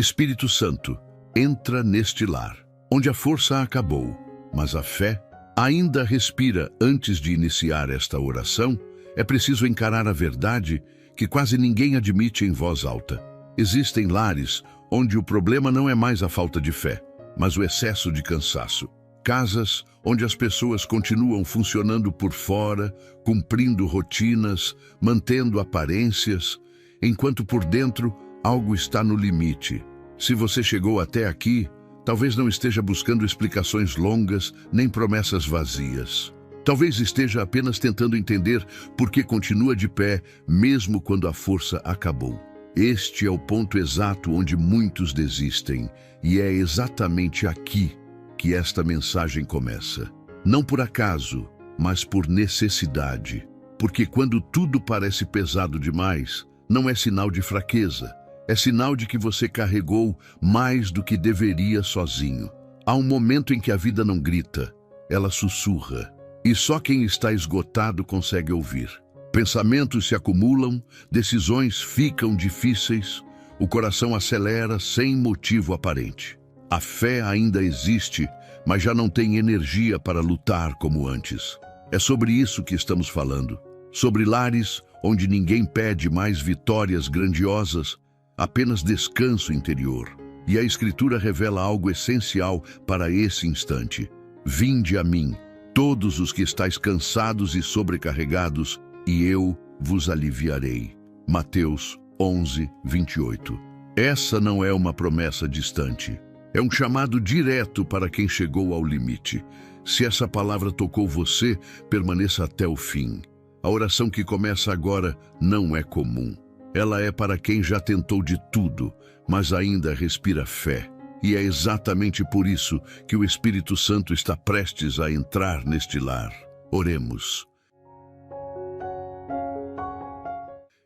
Espírito Santo, entra neste lar, onde a força acabou, mas a fé ainda respira. Antes de iniciar esta oração, é preciso encarar a verdade que quase ninguém admite em voz alta. Existem lares onde o problema não é mais a falta de fé, mas o excesso de cansaço. Casas onde as pessoas continuam funcionando por fora, cumprindo rotinas, mantendo aparências, enquanto por dentro algo está no limite. Se você chegou até aqui, talvez não esteja buscando explicações longas nem promessas vazias. Talvez esteja apenas tentando entender por que continua de pé, mesmo quando a força acabou. Este é o ponto exato onde muitos desistem, e é exatamente aqui que esta mensagem começa. Não por acaso, mas por necessidade. Porque quando tudo parece pesado demais, não é sinal de fraqueza, é sinal de que você carregou mais do que deveria sozinho. Há um momento em que a vida não grita, ela sussurra. E só quem está esgotado consegue ouvir. Pensamentos se acumulam, decisões ficam difíceis, o coração acelera sem motivo aparente. A fé ainda existe, mas já não tem energia para lutar como antes. É sobre isso que estamos falando. Sobre lares onde ninguém pede mais vitórias grandiosas, apenas descanso interior. E a Escritura revela algo essencial para esse instante. Vinde a mim, todos os que estáis cansados e sobrecarregados, e eu vos aliviarei. Mateus 11, 28. Essa não é uma promessa distante. É um chamado direto para quem chegou ao limite. Se essa palavra tocou você, permaneça até o fim. A oração que começa agora não é comum. Ela é para quem já tentou de tudo, mas ainda respira fé. E é exatamente por isso que o Espírito Santo está prestes a entrar neste lar. Oremos.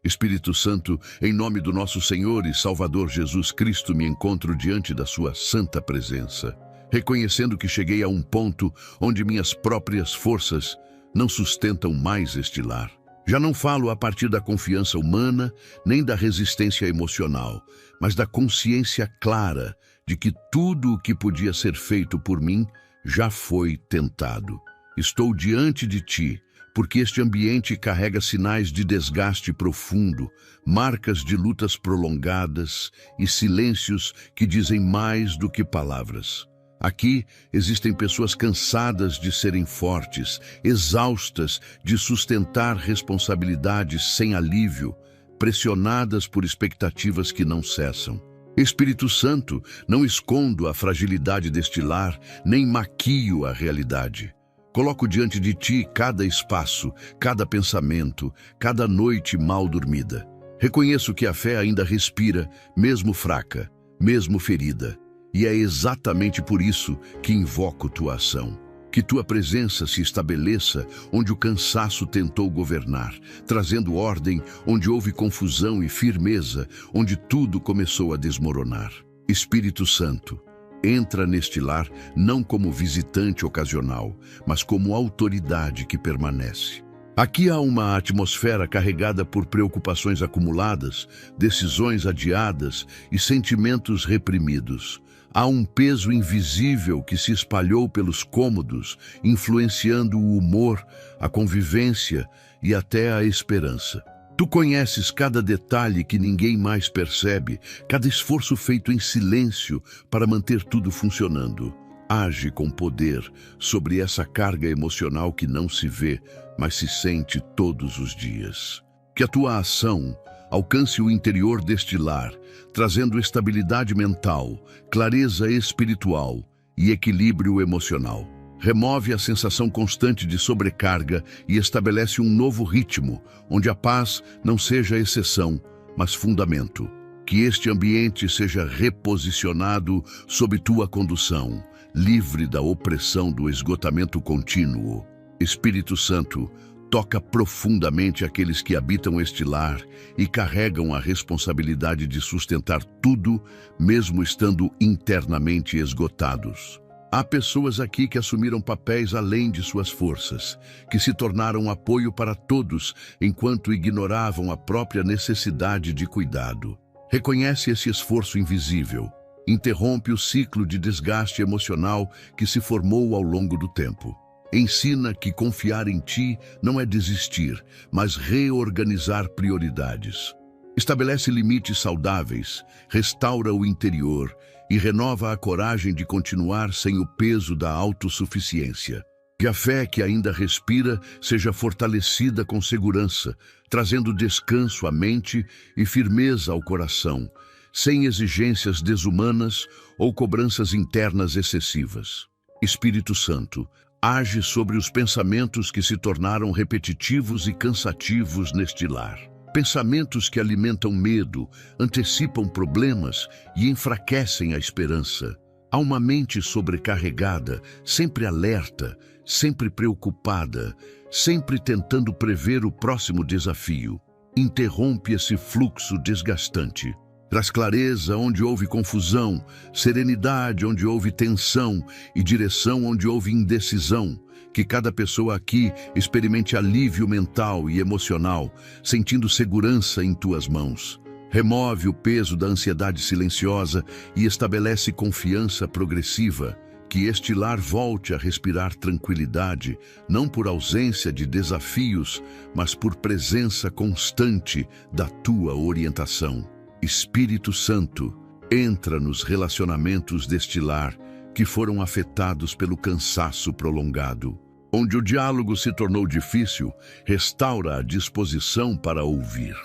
Espírito Santo, em nome do nosso Senhor e Salvador Jesus Cristo, me encontro diante da sua santa presença, reconhecendo que cheguei a um ponto onde minhas próprias forças não sustentam mais este lar. Já não falo a partir da confiança humana, nem da resistência emocional, mas da consciência clara de que tudo o que podia ser feito por mim já foi tentado. Estou diante de ti, porque este ambiente carrega sinais de desgaste profundo, marcas de lutas prolongadas e silêncios que dizem mais do que palavras. Aqui existem pessoas cansadas de serem fortes, exaustas de sustentar responsabilidades sem alívio, pressionadas por expectativas que não cessam. Espírito Santo, não escondo a fragilidade deste lar, nem maquio a realidade. Coloco diante de ti cada espaço, cada pensamento, cada noite mal dormida. Reconheço que a fé ainda respira, mesmo fraca, mesmo ferida. E é exatamente por isso que invoco tua ação. Que tua presença se estabeleça onde o cansaço tentou governar, trazendo ordem onde houve confusão e firmeza, onde tudo começou a desmoronar. Espírito Santo, entra neste lar não como visitante ocasional, mas como autoridade que permanece. Aqui há uma atmosfera carregada por preocupações acumuladas, decisões adiadas e sentimentos reprimidos. Há um peso invisível que se espalhou pelos cômodos, influenciando o humor, a convivência e até a esperança. Tu conheces cada detalhe que ninguém mais percebe, cada esforço feito em silêncio para manter tudo funcionando. Age com poder sobre essa carga emocional que não se vê, mas se sente todos os dias. Que a tua ação alcance o interior deste lar, trazendo estabilidade mental, clareza espiritual e equilíbrio emocional. Remove a sensação constante de sobrecarga e estabelece um novo ritmo, onde a paz não seja exceção, mas fundamento. Que este ambiente seja reposicionado sob tua condução, livre da opressão do esgotamento contínuo. Espírito Santo, toca profundamente aqueles que habitam este lar e carregam a responsabilidade de sustentar tudo, mesmo estando internamente esgotados. Há pessoas aqui que assumiram papéis além de suas forças, que se tornaram apoio para todos enquanto ignoravam a própria necessidade de cuidado. Reconhece esse esforço invisível. Interrompe o ciclo de desgaste emocional que se formou ao longo do tempo. Ensina que confiar em ti não é desistir, mas reorganizar prioridades. Estabelece limites saudáveis, restaura o interior e renova a coragem de continuar sem o peso da autossuficiência. Que a fé que ainda respira seja fortalecida com segurança, trazendo descanso à mente e firmeza ao coração, sem exigências desumanas ou cobranças internas excessivas. Espírito Santo, age sobre os pensamentos que se tornaram repetitivos e cansativos neste lar. Pensamentos que alimentam medo, antecipam problemas e enfraquecem a esperança. Há uma mente sobrecarregada, sempre alerta, sempre preocupada, sempre tentando prever o próximo desafio. Interrompe esse fluxo desgastante. Traz clareza onde houve confusão, serenidade onde houve tensão e direção onde houve indecisão. Que cada pessoa aqui experimente alívio mental e emocional, sentindo segurança em tuas mãos. Remove o peso da ansiedade silenciosa e estabelece confiança progressiva. Que este lar volte a respirar tranquilidade, não por ausência de desafios, mas por presença constante da tua orientação. Espírito Santo, entra nos relacionamentos deste lar que foram afetados pelo cansaço prolongado. Onde o diálogo se tornou difícil, restaura a disposição para ouvir.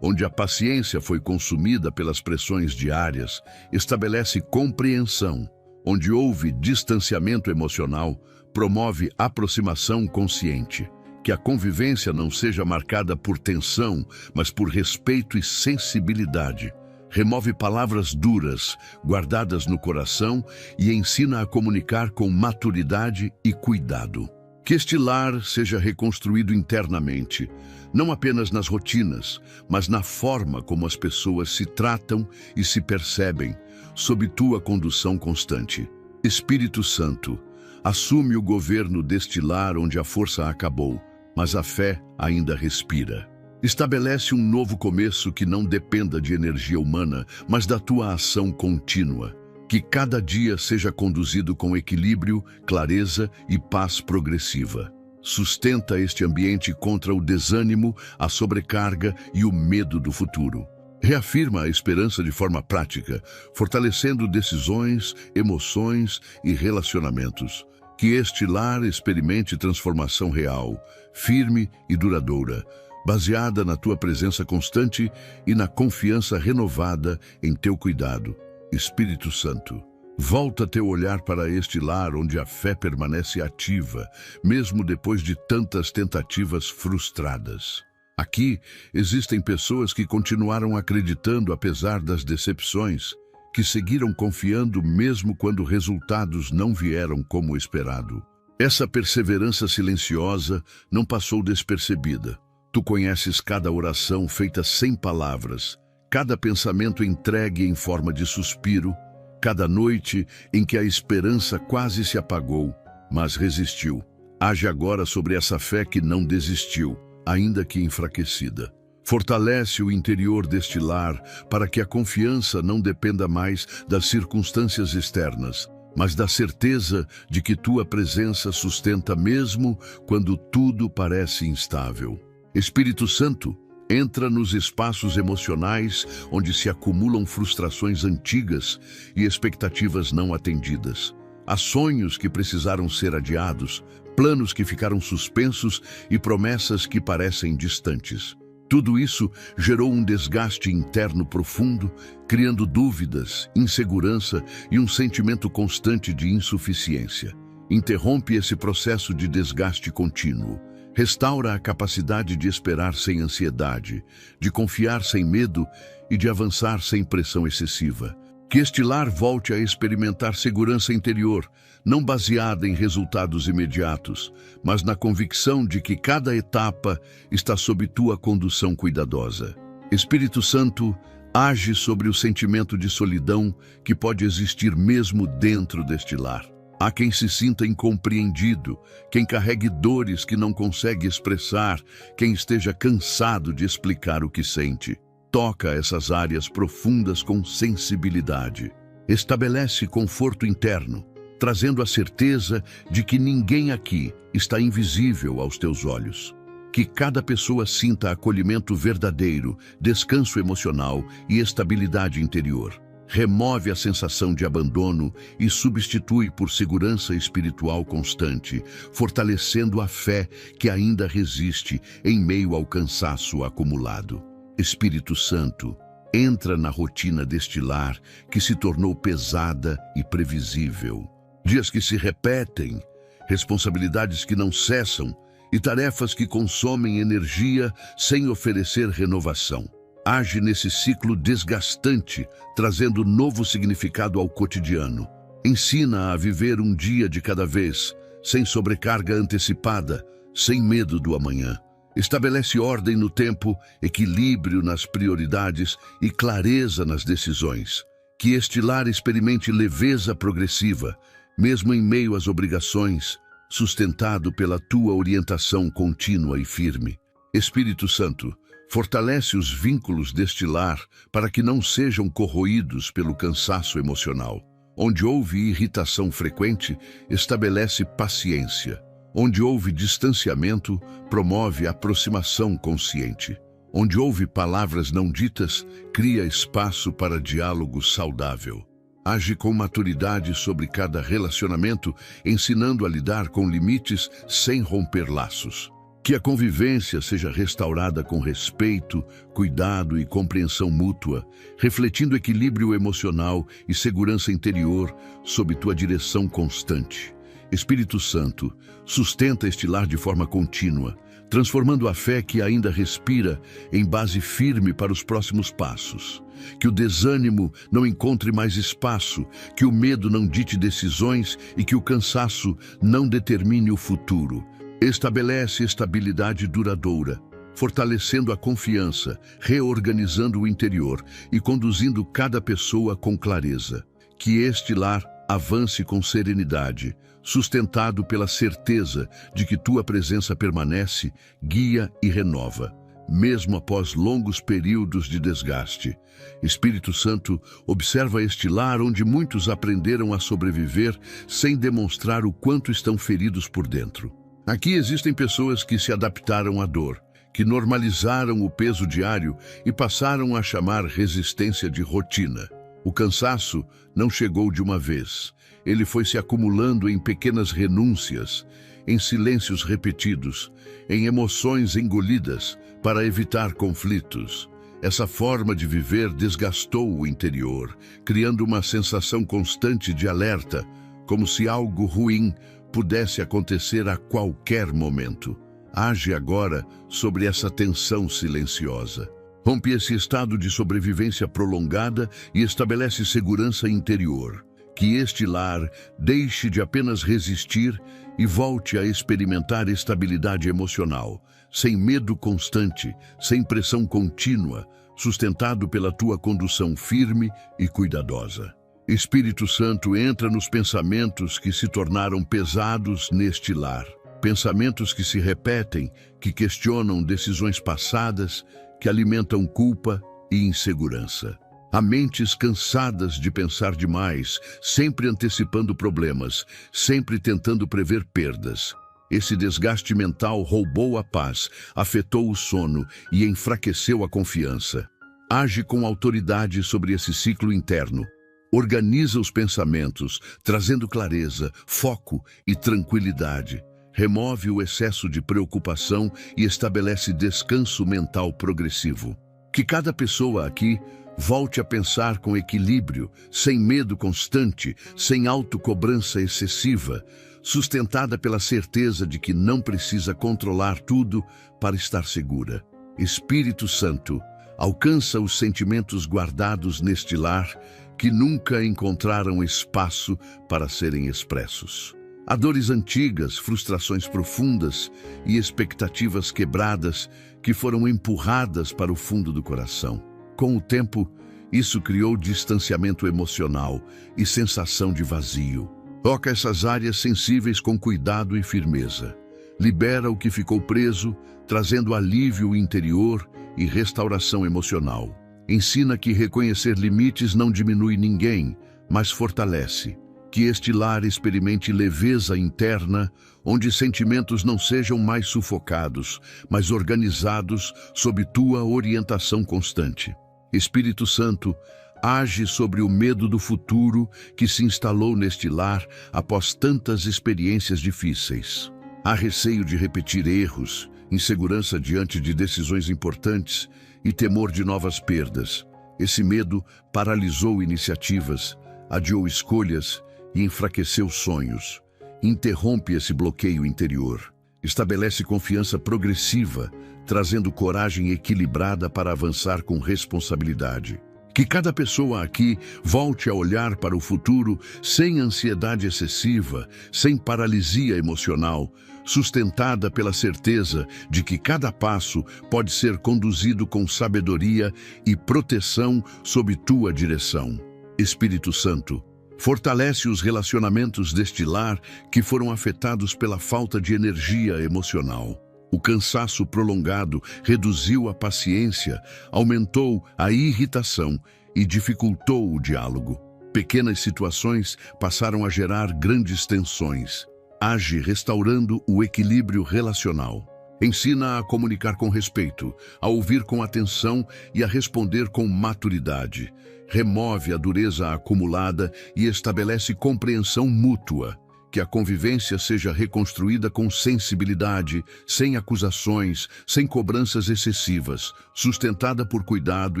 Onde a paciência foi consumida pelas pressões diárias, estabelece compreensão. Onde houve distanciamento emocional, promove aproximação consciente. Que a convivência não seja marcada por tensão, mas por respeito e sensibilidade. Remove palavras duras, guardadas no coração, e ensina a comunicar com maturidade e cuidado. Que este lar seja reconstruído internamente, não apenas nas rotinas, mas na forma como as pessoas se tratam e se percebem, sob tua condução constante. Espírito Santo, assume o governo deste lar onde a força acabou, mas a fé ainda respira. Estabelece um novo começo que não dependa de energia humana, mas da tua ação contínua. Que cada dia seja conduzido com equilíbrio, clareza e paz progressiva. Sustenta este ambiente contra o desânimo, a sobrecarga e o medo do futuro. Reafirma a esperança de forma prática, fortalecendo decisões, emoções e relacionamentos. Que este lar experimente transformação real, firme e duradoura, baseada na tua presença constante e na confiança renovada em teu cuidado. Espírito Santo, volta teu olhar para este lar onde a fé permanece ativa, mesmo depois de tantas tentativas frustradas. Aqui existem pessoas que continuaram acreditando apesar das decepções, que seguiram confiando mesmo quando resultados não vieram como esperado. Essa perseverança silenciosa não passou despercebida. Tu conheces cada oração feita sem palavras, cada pensamento entregue em forma de suspiro, cada noite em que a esperança quase se apagou, mas resistiu. Age agora sobre essa fé que não desistiu, ainda que enfraquecida. Fortalece o interior deste lar para que a confiança não dependa mais das circunstâncias externas, mas da certeza de que tua presença sustenta mesmo quando tudo parece instável. Espírito Santo, entra nos espaços emocionais onde se acumulam frustrações antigas e expectativas não atendidas. Há sonhos que precisaram ser adiados, planos que ficaram suspensos e promessas que parecem distantes. Tudo isso gerou um desgaste interno profundo, criando dúvidas, insegurança e um sentimento constante de insuficiência. Interrompe esse processo de desgaste contínuo. Restaura a capacidade de esperar sem ansiedade, de confiar sem medo e de avançar sem pressão excessiva. Que este lar volte a experimentar segurança interior, não baseada em resultados imediatos, mas na convicção de que cada etapa está sob tua condução cuidadosa. Espírito Santo, age sobre o sentimento de solidão que pode existir mesmo dentro deste lar. Há quem se sinta incompreendido, quem carregue dores que não consegue expressar, quem esteja cansado de explicar o que sente. toca essas áreas profundas com sensibilidade. Estabelece conforto interno, trazendo a certeza de que ninguém aqui está invisível aos teus olhos. Que cada pessoa sinta acolhimento verdadeiro, descanso emocional e estabilidade interior. Remove a sensação de abandono e substitui por segurança espiritual constante, fortalecendo a fé que ainda resiste em meio ao cansaço acumulado. Espírito Santo, entra na rotina deste lar que se tornou pesada e previsível. Dias que se repetem, responsabilidades que não cessam e tarefas que consomem energia sem oferecer renovação. Age nesse ciclo desgastante, trazendo novo significado ao cotidiano. Ensina a viver um dia de cada vez, sem sobrecarga antecipada, sem medo do amanhã. Estabelece ordem no tempo, equilíbrio nas prioridades e clareza nas decisões. Que este lar experimente leveza progressiva, mesmo em meio às obrigações, sustentado pela tua orientação contínua e firme. Espírito Santo, fortalece os vínculos deste lar para que não sejam corroídos pelo cansaço emocional. Onde houve irritação frequente, estabelece paciência. Onde houve distanciamento, promove aproximação consciente. Onde houve palavras não ditas, cria espaço para diálogo saudável. Age com maturidade sobre cada relacionamento, ensinando a lidar com limites sem romper laços. Que a convivência seja restaurada com respeito, cuidado e compreensão mútua, refletindo equilíbrio emocional e segurança interior sob tua direção constante. Espírito Santo, sustenta este lar de forma contínua, transformando a fé que ainda respira em base firme para os próximos passos. Que o desânimo não encontre mais espaço, que o medo não dite decisões e que o cansaço não determine o futuro. Estabelece estabilidade duradoura, fortalecendo a confiança, reorganizando o interior e conduzindo cada pessoa com clareza. Que este lar avance com serenidade, sustentado pela certeza de que tua presença permanece, guia e renova, mesmo após longos períodos de desgaste. Espírito Santo, observa este lar onde muitos aprenderam a sobreviver sem demonstrar o quanto estão feridos por dentro. Aqui existem pessoas que se adaptaram à dor, que normalizaram o peso diário e passaram a chamar resistência de rotina. O cansaço não chegou de uma vez. Ele foi se acumulando em pequenas renúncias, em silêncios repetidos, em emoções engolidas para evitar conflitos. Essa forma de viver desgastou o interior, criando uma sensação constante de alerta, como se algo ruim pudesse acontecer a qualquer momento. Age agora sobre essa tensão silenciosa. Rompe esse estado de sobrevivência prolongada e estabelece segurança interior. Que este lar deixe de apenas resistir e volte a experimentar estabilidade emocional, sem medo constante, sem pressão contínua, sustentado pela tua condução firme e cuidadosa. Espírito Santo, entra nos pensamentos que se tornaram pesados neste lar. Pensamentos que se repetem, que questionam decisões passadas, que alimentam culpa e insegurança. Há mentes cansadas de pensar demais, sempre antecipando problemas, sempre tentando prever perdas. Esse desgaste mental roubou a paz, afetou o sono e enfraqueceu a confiança. Age com autoridade sobre esse ciclo interno. Organiza os pensamentos, trazendo clareza, foco e tranquilidade. Remove o excesso de preocupação e estabelece descanso mental progressivo. Que cada pessoa aqui volte a pensar com equilíbrio, sem medo constante, sem autocobrança excessiva, sustentada pela certeza de que não precisa controlar tudo para estar segura. Espírito Santo, alcança os sentimentos guardados neste lar que nunca encontraram espaço para serem expressos. Há dores antigas, frustrações profundas e expectativas quebradas que foram empurradas para o fundo do coração. Com o tempo, isso criou distanciamento emocional e sensação de vazio. Toca essas áreas sensíveis com cuidado e firmeza. Libera o que ficou preso, trazendo alívio interior e restauração emocional. Ensina que reconhecer limites não diminui ninguém, mas fortalece. Que este lar experimente leveza interna, onde sentimentos não sejam mais sufocados, mas organizados sob tua orientação constante. Espírito Santo, age sobre o medo do futuro que se instalou neste lar após tantas experiências difíceis. Há receio de repetir erros, insegurança diante de decisões importantes e temor de novas perdas. Esse medo paralisou iniciativas, adiou escolhas e enfraqueceu sonhos. Interrompe esse bloqueio interior. Estabelece confiança progressiva, trazendo coragem equilibrada para avançar com responsabilidade. Que cada pessoa aqui volte a olhar para o futuro sem ansiedade excessiva, sem paralisia emocional, sustentada pela certeza de que cada passo pode ser conduzido com sabedoria e proteção sob tua direção. Espírito Santo, fortalece os relacionamentos deste lar que foram afetados pela falta de energia emocional. O cansaço prolongado reduziu a paciência, aumentou a irritação e dificultou o diálogo. Pequenas situações passaram a gerar grandes tensões. Age restaurando o equilíbrio relacional. Ensina a comunicar com respeito, a ouvir com atenção e a responder com maturidade. Remove a dureza acumulada e estabelece compreensão mútua. Que a convivência seja reconstruída com sensibilidade, sem acusações, sem cobranças excessivas, sustentada por cuidado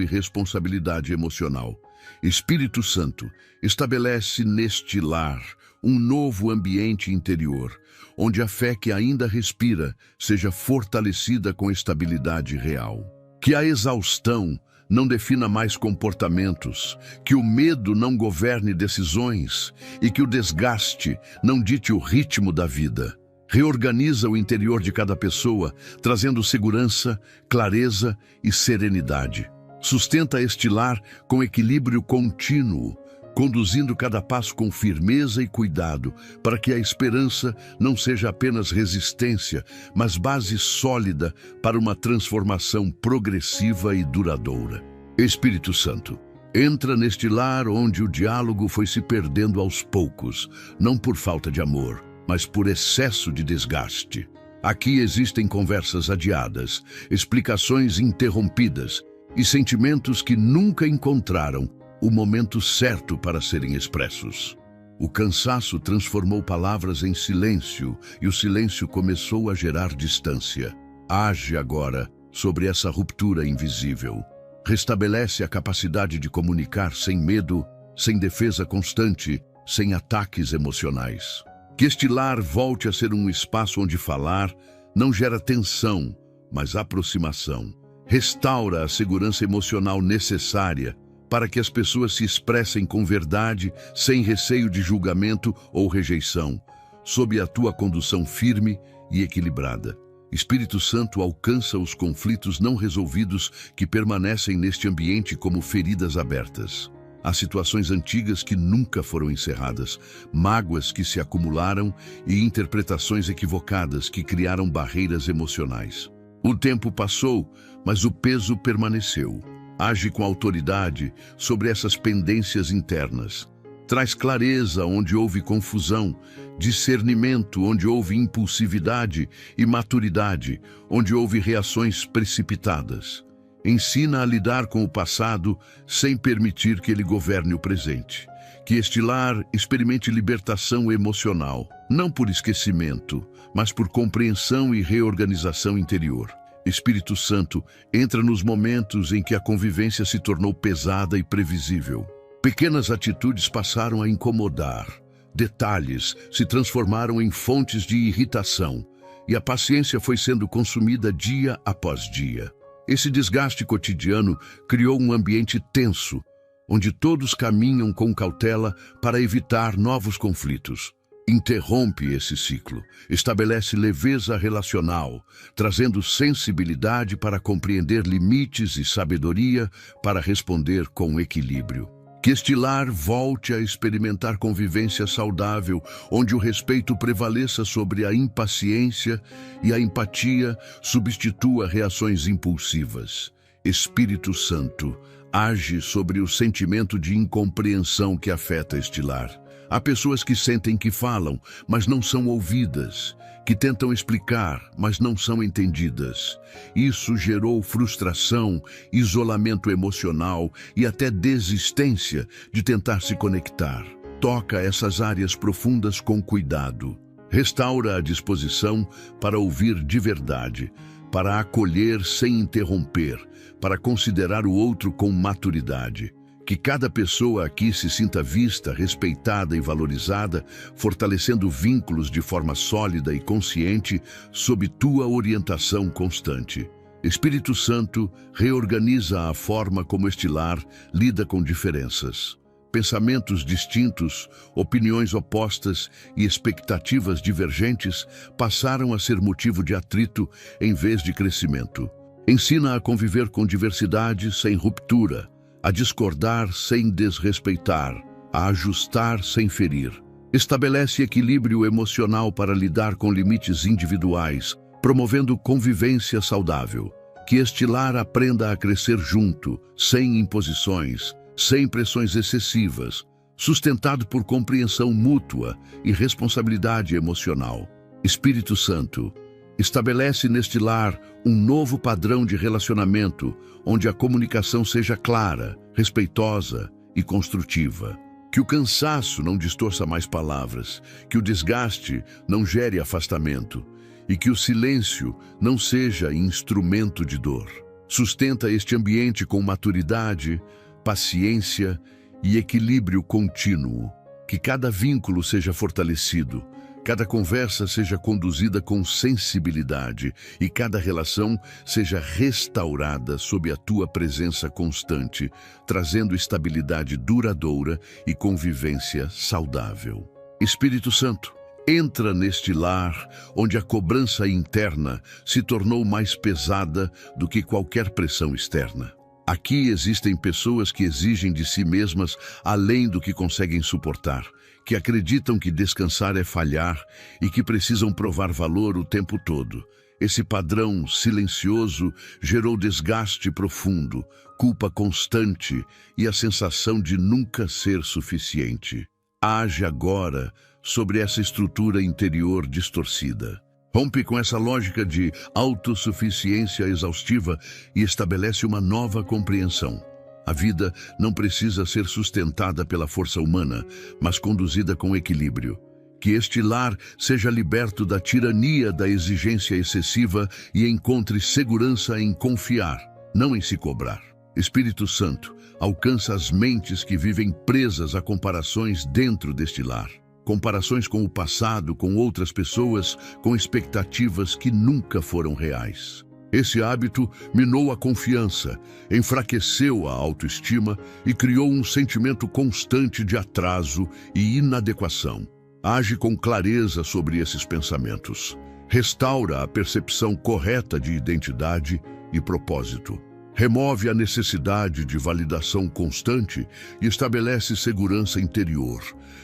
e responsabilidade emocional. Espírito Santo, estabelece neste lar um novo ambiente interior, onde a fé que ainda respira seja fortalecida com estabilidade real. Que a exaustão não defina mais comportamentos, que o medo não governe decisões e que o desgaste não dite o ritmo da vida. Reorganiza o interior de cada pessoa, trazendo segurança, clareza e serenidade. Sustenta este lar com equilíbrio contínuo, conduzindo cada passo com firmeza e cuidado, para que a esperança não seja apenas resistência, mas base sólida para uma transformação progressiva e duradoura. Espírito Santo, entra neste lar onde o diálogo foi se perdendo aos poucos, não por falta de amor, mas por excesso de desgaste. Aqui existem conversas adiadas, explicações interrompidas e sentimentos que nunca encontraram o momento certo para serem expressos. O cansaço transformou palavras em silêncio e o silêncio começou a gerar distância. Age agora sobre essa ruptura invisível. Restabelece a capacidade de comunicar sem medo, sem defesa constante, sem ataques emocionais. Que este lar volte a ser um espaço onde falar não gera tensão, mas aproximação. Restaura a segurança emocional necessária para que as pessoas se expressem com verdade, sem receio de julgamento ou rejeição, sob a tua condução firme e equilibrada. Espírito Santo, alcança os conflitos não resolvidos que permanecem neste ambiente como feridas abertas. Há situações antigas que nunca foram encerradas, mágoas que se acumularam e interpretações equivocadas que criaram barreiras emocionais. O tempo passou, mas o peso permaneceu. Age com autoridade sobre essas pendências internas. Traz clareza onde houve confusão, discernimento onde houve impulsividade e maturidade onde houve reações precipitadas. Ensina a lidar com o passado sem permitir que ele governe o presente. Que este lar experimente libertação emocional, não por esquecimento, mas por compreensão e reorganização interior. Espírito Santo, entra nos momentos em que a convivência se tornou pesada e previsível. Pequenas atitudes passaram a incomodar. Detalhes se transformaram em fontes de irritação e a paciência foi sendo consumida dia após dia. Esse desgaste cotidiano criou um ambiente tenso, onde todos caminham com cautela para evitar novos conflitos. Interrompe esse ciclo, estabelece leveza relacional, trazendo sensibilidade para compreender limites e sabedoria para responder com equilíbrio. Que este lar volte a experimentar convivência saudável, onde o respeito prevaleça sobre a impaciência e a empatia substitua reações impulsivas. Espírito Santo, age sobre o sentimento de incompreensão que afeta este lar. Há pessoas que sentem que falam, mas não são ouvidas, que tentam explicar, mas não são entendidas. Isso gerou frustração, isolamento emocional e até desistência de tentar se conectar. Toca essas áreas profundas com cuidado. Restaura a disposição para ouvir de verdade, para acolher sem interromper, para considerar o outro com maturidade. Que cada pessoa aqui se sinta vista, respeitada e valorizada, fortalecendo vínculos de forma sólida e consciente sob tua orientação constante. Espírito Santo, reorganiza a forma como este lar lida com diferenças. Pensamentos distintos, opiniões opostas e expectativas divergentes passaram a ser motivo de atrito em vez de crescimento. Ensina a conviver com diversidade sem ruptura, a discordar sem desrespeitar, a ajustar sem ferir. Estabelece equilíbrio emocional para lidar com limites individuais, promovendo convivência saudável. Que este lar aprenda a crescer junto, sem imposições, sem pressões excessivas, sustentado por compreensão mútua e responsabilidade emocional. Espírito Santo, estabelece neste lar um novo padrão de relacionamento, onde a comunicação seja clara, respeitosa e construtiva. Que o cansaço não distorça mais palavras, que o desgaste não gere afastamento e que o silêncio não seja instrumento de dor. Sustenta este ambiente com maturidade, paciência e equilíbrio contínuo. Que cada vínculo seja fortalecido, cada conversa seja conduzida com sensibilidade e cada relação seja restaurada sob a tua presença constante, trazendo estabilidade duradoura e convivência saudável. Espírito Santo, entra neste lar onde a cobrança interna se tornou mais pesada do que qualquer pressão externa. Aqui existem pessoas que exigem de si mesmas além do que conseguem suportar, que acreditam que descansar é falhar e que precisam provar valor o tempo todo. Esse padrão silencioso gerou desgaste profundo, culpa constante e a sensação de nunca ser suficiente. Age agora sobre essa estrutura interior distorcida. Rompe com essa lógica de autossuficiência exaustiva e estabelece uma nova compreensão. A vida não precisa ser sustentada pela força humana, mas conduzida com equilíbrio. Que este lar seja liberto da tirania da exigência excessiva e encontre segurança em confiar, não em se cobrar. Espírito Santo, alcança as mentes que vivem presas a comparações dentro deste lar. Comparações com o passado, com outras pessoas, com expectativas que nunca foram reais. Esse hábito minou a confiança, enfraqueceu a autoestima e criou um sentimento constante de atraso e inadequação. Age com clareza sobre esses pensamentos. Restaura a percepção correta de identidade e propósito. Remove a necessidade de validação constante e estabelece segurança interior.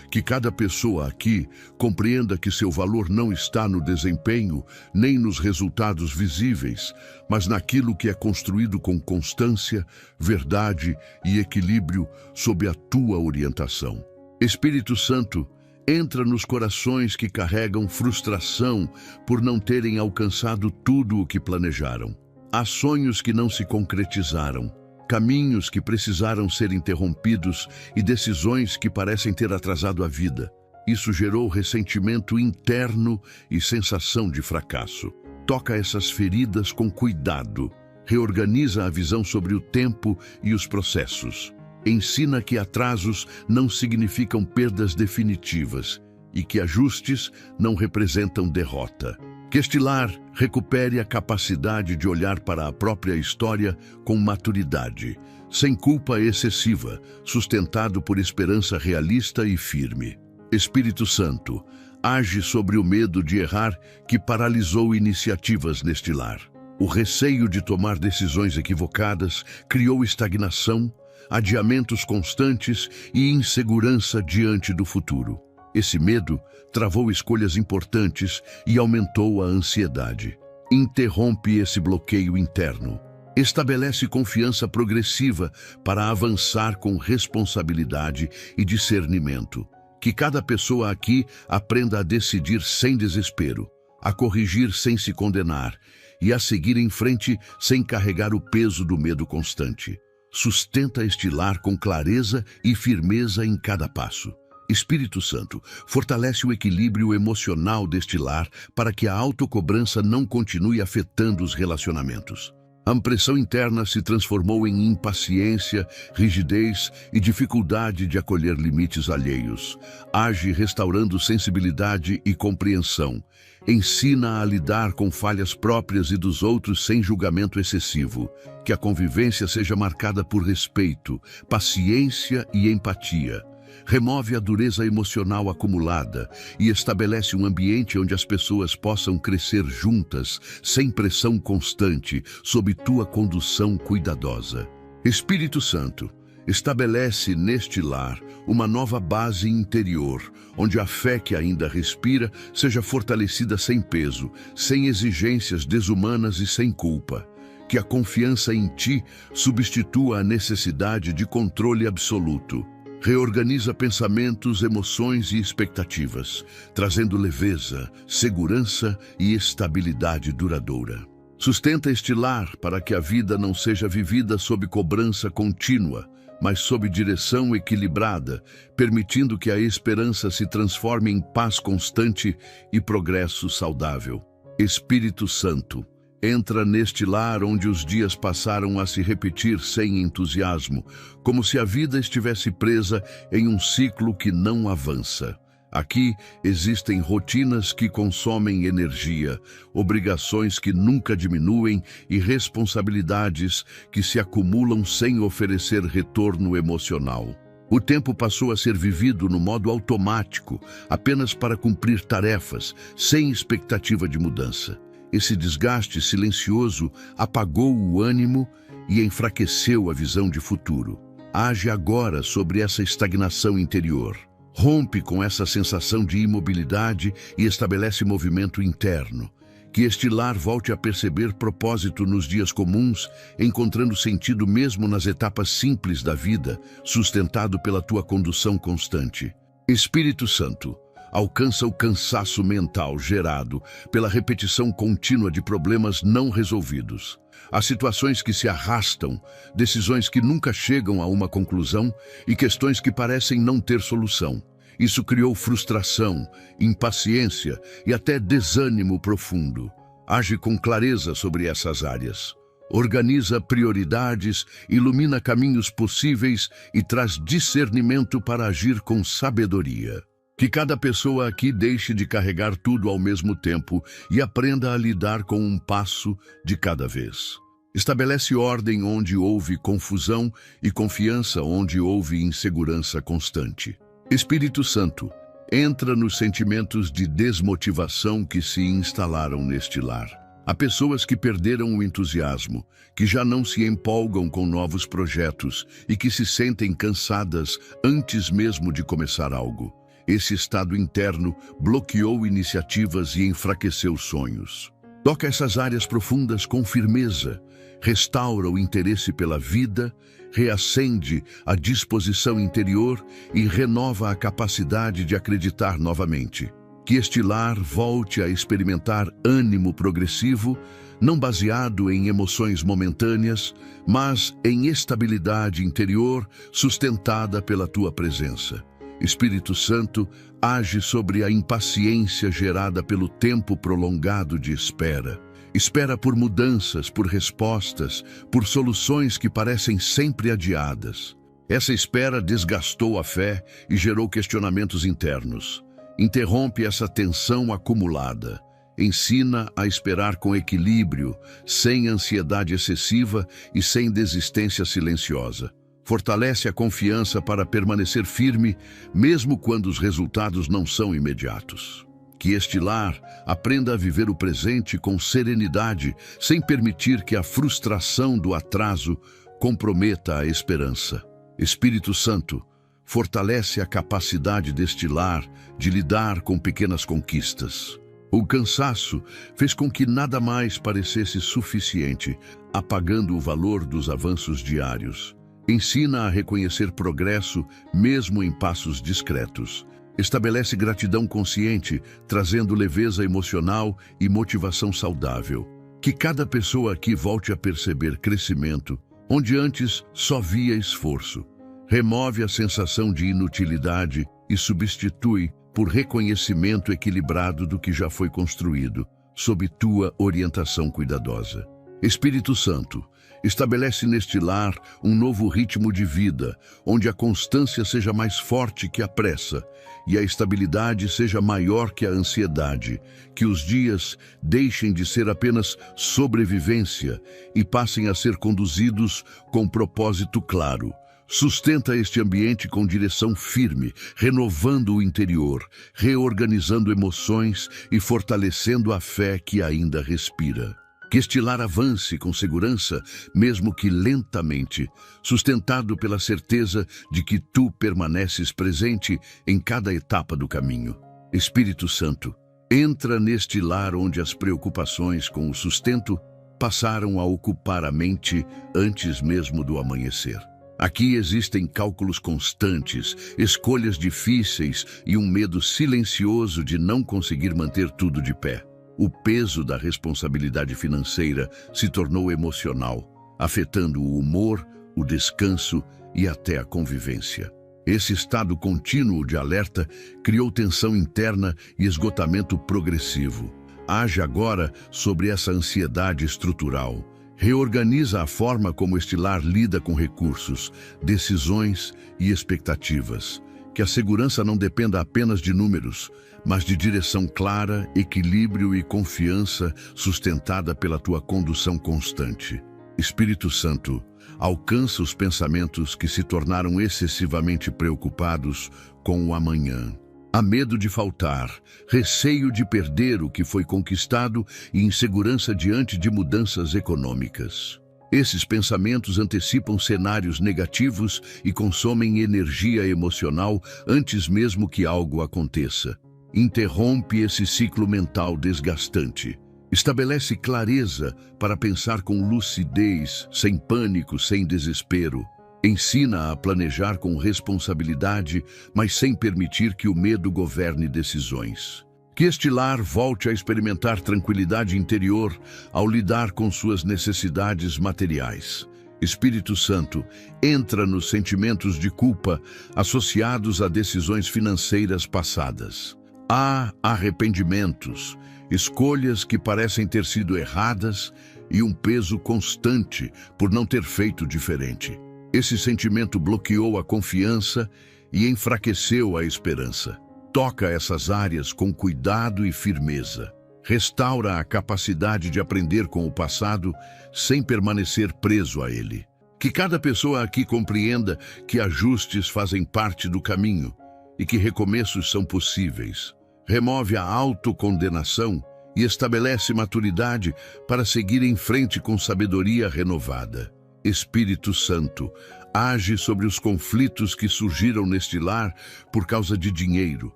Que cada pessoa aqui compreenda que seu valor não está no desempenho, nem nos resultados visíveis, mas naquilo que é construído com constância, verdade e equilíbrio sob a tua orientação. Espírito Santo, entra nos corações que carregam frustração por não terem alcançado tudo o que planejaram. Há sonhos que não se concretizaram, caminhos que precisaram ser interrompidos e decisões que parecem ter atrasado a vida. Isso gerou ressentimento interno e sensação de fracasso. Toca essas feridas com cuidado. Reorganiza a visão sobre o tempo e os processos. Ensina que atrasos não significam perdas definitivas e que ajustes não representam derrota. Que este lar recupere a capacidade de olhar para a própria história com maturidade, sem culpa excessiva, sustentado por esperança realista e firme. Espírito Santo, age sobre o medo de errar que paralisou iniciativas neste lar. O receio de tomar decisões equivocadas criou estagnação, adiamentos constantes e insegurança diante do futuro. Esse medo travou escolhas importantes e aumentou a ansiedade. Interrompe esse bloqueio interno. Estabelece confiança progressiva para avançar com responsabilidade e discernimento. Que cada pessoa aqui aprenda a decidir sem desespero, a corrigir sem se condenar e a seguir em frente sem carregar o peso do medo constante. Sustenta este lar com clareza e firmeza em cada passo. Espírito Santo, fortalece o equilíbrio emocional deste lar para que a autocobrança não continue afetando os relacionamentos. A pressão interna se transformou em impaciência, rigidez e dificuldade de acolher limites alheios. Age restaurando sensibilidade e compreensão. Ensina a lidar com falhas próprias e dos outros sem julgamento excessivo. Que a convivência seja marcada por respeito, paciência e empatia. Remove a dureza emocional acumulada e estabelece um ambiente onde as pessoas possam crescer juntas, sem pressão constante, sob tua condução cuidadosa. Espírito Santo, estabelece neste lar uma nova base interior, onde a fé que ainda respira seja fortalecida sem peso, sem exigências desumanas e sem culpa. Que a confiança em ti substitua a necessidade de controle absoluto. Reorganiza pensamentos, emoções e expectativas, trazendo leveza, segurança e estabilidade duradoura. Sustenta este lar para que a vida não seja vivida sob cobrança contínua, mas sob direção equilibrada, permitindo que a esperança se transforme em paz constante e progresso saudável. Espírito Santo, entra neste lar onde os dias passaram a se repetir sem entusiasmo, como se a vida estivesse presa em um ciclo que não avança. Aqui existem rotinas que consomem energia, obrigações que nunca diminuem e responsabilidades que se acumulam sem oferecer retorno emocional. O tempo passou a ser vivido no modo automático, apenas para cumprir tarefas, sem expectativa de mudança. Esse desgaste silencioso apagou o ânimo e enfraqueceu a visão de futuro. Age agora sobre essa estagnação interior. Rompe com essa sensação de imobilidade e estabelece movimento interno. Que este lar volte a perceber propósito nos dias comuns, encontrando sentido mesmo nas etapas simples da vida, sustentado pela tua condução constante. Espírito Santo, alcança o cansaço mental gerado pela repetição contínua de problemas não resolvidos. Há situações que se arrastam, decisões que nunca chegam a uma conclusão e questões que parecem não ter solução. Isso criou frustração, impaciência e até desânimo profundo. Age com clareza sobre essas áreas. Organiza prioridades, ilumina caminhos possíveis e traz discernimento para agir com sabedoria. Que cada pessoa aqui deixe de carregar tudo ao mesmo tempo e aprenda a lidar com um passo de cada vez. Estabelece ordem onde houve confusão e confiança onde houve insegurança constante. Espírito Santo, entra nos sentimentos de desmotivação que se instalaram neste lar. Há pessoas que perderam o entusiasmo, que já não se empolgam com novos projetos e que se sentem cansadas antes mesmo de começar algo. Esse estado interno bloqueou iniciativas e enfraqueceu sonhos. Toca essas áreas profundas com firmeza, restaura o interesse pela vida, reacende a disposição interior e renova a capacidade de acreditar novamente. Que este lar volte a experimentar ânimo progressivo, não baseado em emoções momentâneas, mas em estabilidade interior sustentada pela tua presença. Espírito Santo, age sobre a impaciência gerada pelo tempo prolongado de espera. Espera por mudanças, por respostas, por soluções que parecem sempre adiadas. Essa espera desgastou a fé e gerou questionamentos internos. Interrompe essa tensão acumulada. Ensina a esperar com equilíbrio, sem ansiedade excessiva e sem desistência silenciosa. Fortalece a confiança para permanecer firme, mesmo quando os resultados não são imediatos. Que este lar aprenda a viver o presente com serenidade, sem permitir que a frustração do atraso comprometa a esperança. Espírito Santo, fortalece a capacidade deste lar de lidar com pequenas conquistas. O cansaço fez com que nada mais parecesse suficiente, apagando o valor dos avanços diários. Ensina a reconhecer progresso, mesmo em passos discretos. Estabelece gratidão consciente, trazendo leveza emocional e motivação saudável. Que cada pessoa aqui volte a perceber crescimento, onde antes só via esforço. Remove a sensação de inutilidade e substitui por reconhecimento equilibrado do que já foi construído, sob tua orientação cuidadosa. Espírito Santo, estabelece neste lar um novo ritmo de vida, onde a constância seja mais forte que a pressa e a estabilidade seja maior que a ansiedade, que os dias deixem de ser apenas sobrevivência e passem a ser conduzidos com propósito claro. Sustenta este ambiente com direção firme, renovando o interior, reorganizando emoções e fortalecendo a fé que ainda respira. Que este lar avance com segurança, mesmo que lentamente, sustentado pela certeza de que tu permaneces presente em cada etapa do caminho. Espírito Santo, entra neste lar onde as preocupações com o sustento passaram a ocupar a mente antes mesmo do amanhecer. Aqui existem cálculos constantes, escolhas difíceis e um medo silencioso de não conseguir manter tudo de pé. O peso da responsabilidade financeira se tornou emocional, afetando o humor, o descanso e até a convivência. Esse estado contínuo de alerta criou tensão interna e esgotamento progressivo. Age agora sobre essa ansiedade estrutural. Reorganiza a forma como este lar lida com recursos, decisões e expectativas. Que a segurança não dependa apenas de números, mas de direção clara, equilíbrio e confiança sustentada pela tua condução constante. Espírito Santo, alcança os pensamentos que se tornaram excessivamente preocupados com o amanhã. Há medo de faltar, receio de perder o que foi conquistado e insegurança diante de mudanças econômicas. Esses pensamentos antecipam cenários negativos e consomem energia emocional antes mesmo que algo aconteça. Interrompe esse ciclo mental desgastante. Estabelece clareza para pensar com lucidez, sem pânico, sem desespero. Ensina a planejar com responsabilidade, mas sem permitir que o medo governe decisões. Que este lar volte a experimentar tranquilidade interior ao lidar com suas necessidades materiais. Espírito Santo, entra nos sentimentos de culpa associados a decisões financeiras passadas. Há arrependimentos, escolhas que parecem ter sido erradas e um peso constante por não ter feito diferente. Esse sentimento bloqueou a confiança e enfraqueceu a esperança. Toca essas áreas com cuidado e firmeza. Restaura a capacidade de aprender com o passado sem permanecer preso a ele. Que cada pessoa aqui compreenda que ajustes fazem parte do caminho e que recomeços são possíveis. Remove a autocondenação e estabelece maturidade para seguir em frente com sabedoria renovada. Espírito Santo, age sobre os conflitos que surgiram neste lar por causa de dinheiro.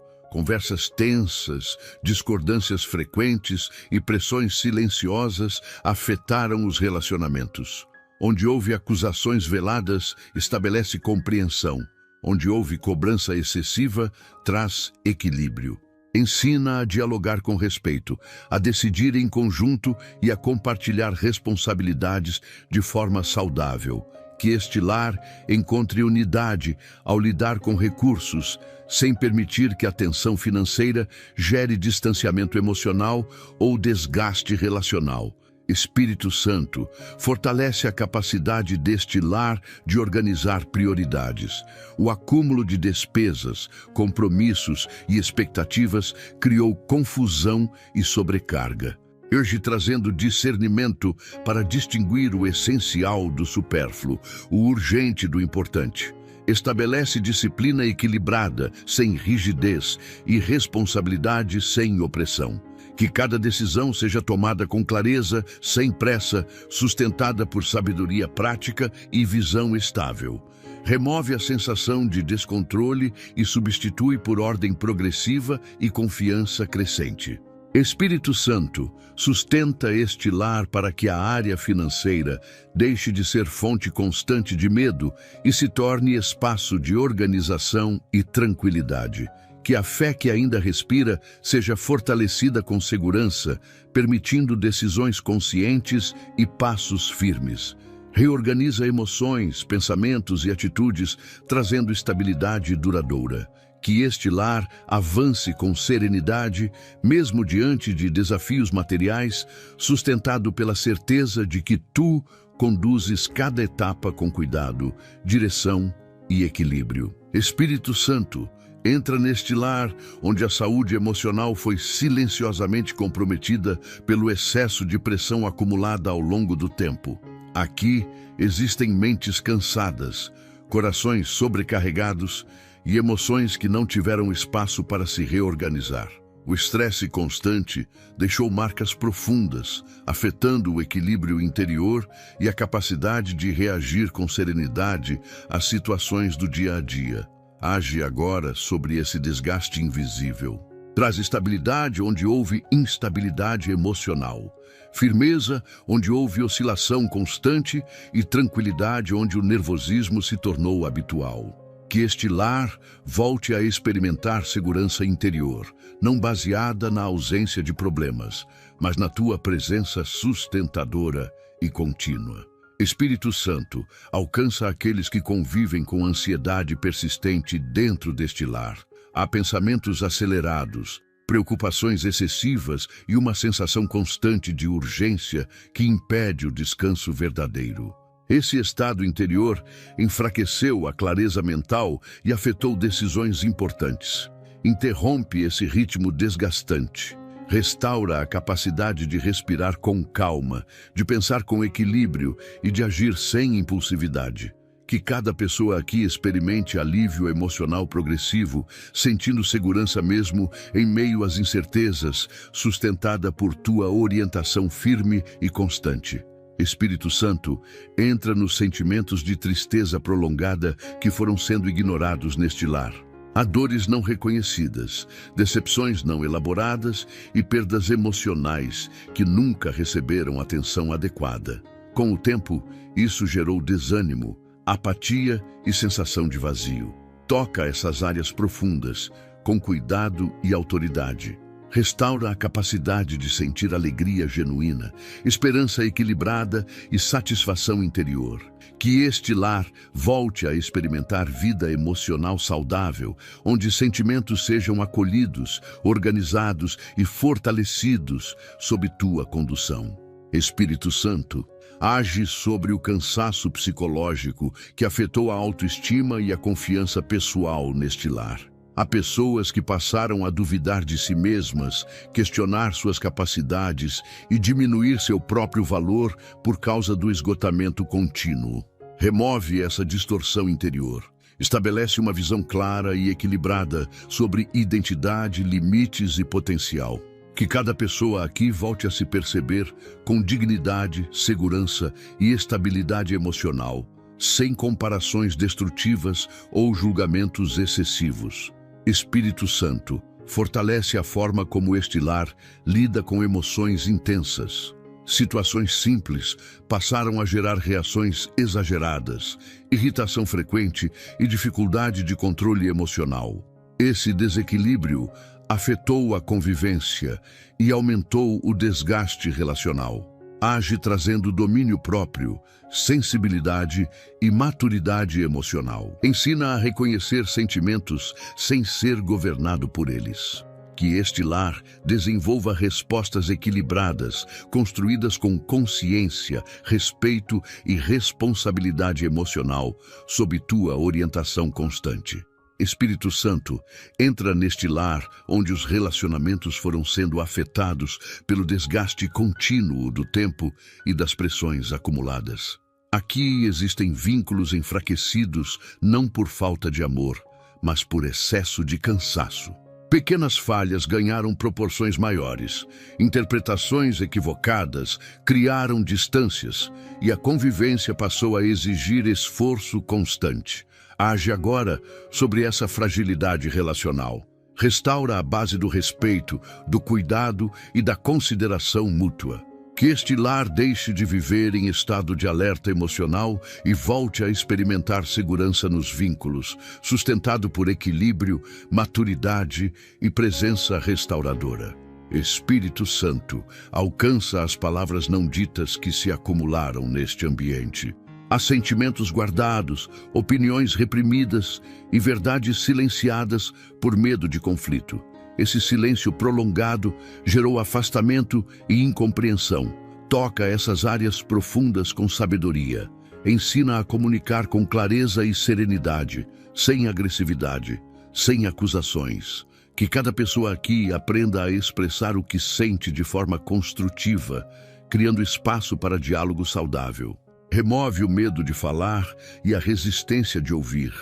Conversas tensas, discordâncias frequentes e pressões silenciosas afetaram os relacionamentos. Onde houve acusações veladas, estabelece compreensão. Onde houve cobrança excessiva, traz equilíbrio. Ensina a dialogar com respeito, a decidir em conjunto e a compartilhar responsabilidades de forma saudável. Que este lar encontre unidade ao lidar com recursos, sem permitir que a tensão financeira gere distanciamento emocional ou desgaste relacional. Espírito Santo, fortalece a capacidade deste lar de organizar prioridades. O acúmulo de despesas, compromissos e expectativas criou confusão e sobrecarga. Hoje trazendo discernimento para distinguir o essencial do supérfluo, o urgente do importante. Estabelece disciplina equilibrada, sem rigidez, e responsabilidade sem opressão. Que cada decisão seja tomada com clareza, sem pressa, sustentada por sabedoria prática e visão estável. Remove a sensação de descontrole e substitui por ordem progressiva e confiança crescente. Espírito Santo, sustenta este lar para que a área financeira deixe de ser fonte constante de medo e se torne espaço de organização e tranquilidade. Que a fé que ainda respira seja fortalecida com segurança, permitindo decisões conscientes e passos firmes. Reorganiza emoções, pensamentos e atitudes, trazendo estabilidade duradoura. Que este lar avance com serenidade, mesmo diante de desafios materiais, sustentado pela certeza de que tu conduzes cada etapa com cuidado, direção e equilíbrio. Espírito Santo, entra neste lar onde a saúde emocional foi silenciosamente comprometida pelo excesso de pressão acumulada ao longo do tempo. Aqui existem mentes cansadas, corações sobrecarregados e emoções que não tiveram espaço para se reorganizar. O estresse constante deixou marcas profundas, afetando o equilíbrio interior e a capacidade de reagir com serenidade às situações do dia a dia. Age agora sobre esse desgaste invisível. Traz estabilidade onde houve instabilidade emocional, firmeza onde houve oscilação constante e tranquilidade onde o nervosismo se tornou habitual. Que este lar volte a experimentar segurança interior, não baseada na ausência de problemas, mas na tua presença sustentadora e contínua. Espírito Santo, alcança aqueles que convivem com ansiedade persistente dentro deste lar. Há pensamentos acelerados, preocupações excessivas e uma sensação constante de urgência que impede o descanso verdadeiro. Esse estado interior enfraqueceu a clareza mental e afetou decisões importantes. Interrompe esse ritmo desgastante. Restaura a capacidade de respirar com calma, de pensar com equilíbrio e de agir sem impulsividade. Que cada pessoa aqui experimente alívio emocional progressivo, sentindo segurança mesmo em meio às incertezas, sustentada por tua orientação firme e constante. Espírito Santo, entra nos sentimentos de tristeza prolongada que foram sendo ignorados neste lar. Há dores não reconhecidas, decepções não elaboradas e perdas emocionais que nunca receberam atenção adequada. Com o tempo, isso gerou desânimo, apatia e sensação de vazio. Toca essas áreas profundas, com cuidado e autoridade. Restaura a capacidade de sentir alegria genuína, esperança equilibrada e satisfação interior. Que este lar volte a experimentar vida emocional saudável, onde sentimentos sejam acolhidos, organizados e fortalecidos sob tua condução. Espírito Santo, age sobre o cansaço psicológico que afetou a autoestima e a confiança pessoal neste lar. Há pessoas que passaram a duvidar de si mesmas, questionar suas capacidades e diminuir seu próprio valor por causa do esgotamento contínuo. Remove essa distorção interior. Estabelece uma visão clara e equilibrada sobre identidade, limites e potencial. Que cada pessoa aqui volte a se perceber com dignidade, segurança e estabilidade emocional, sem comparações destrutivas ou julgamentos excessivos. Espírito Santo, fortalece a forma como este lar lida com emoções intensas. Situações simples passaram a gerar reações exageradas, irritação frequente e dificuldade de controle emocional. Esse desequilíbrio afetou a convivência e aumentou o desgaste relacional. Age trazendo domínio próprio, sensibilidade e maturidade emocional. Ensina a reconhecer sentimentos sem ser governado por eles. Que este lar desenvolva respostas equilibradas, construídas com consciência, respeito e responsabilidade emocional, sob tua orientação constante. Espírito Santo, entra neste lar onde os relacionamentos foram sendo afetados pelo desgaste contínuo do tempo e das pressões acumuladas. Aqui existem vínculos enfraquecidos não por falta de amor, mas por excesso de cansaço. Pequenas falhas ganharam proporções maiores, interpretações equivocadas criaram distâncias e a convivência passou a exigir esforço constante. Age agora sobre essa fragilidade relacional. Restaura a base do respeito, do cuidado e da consideração mútua. Que este lar deixe de viver em estado de alerta emocional e volte a experimentar segurança nos vínculos, sustentado por equilíbrio, maturidade e presença restauradora. Espírito Santo, alcança as palavras não ditas que se acumularam neste ambiente. Há sentimentos guardados, opiniões reprimidas e verdades silenciadas por medo de conflito. Esse silêncio prolongado gerou afastamento e incompreensão. Toca essas áreas profundas com sabedoria. Ensina a comunicar com clareza e serenidade, sem agressividade, sem acusações. Que cada pessoa aqui aprenda a expressar o que sente de forma construtiva, criando espaço para diálogo saudável. Remove o medo de falar e a resistência de ouvir,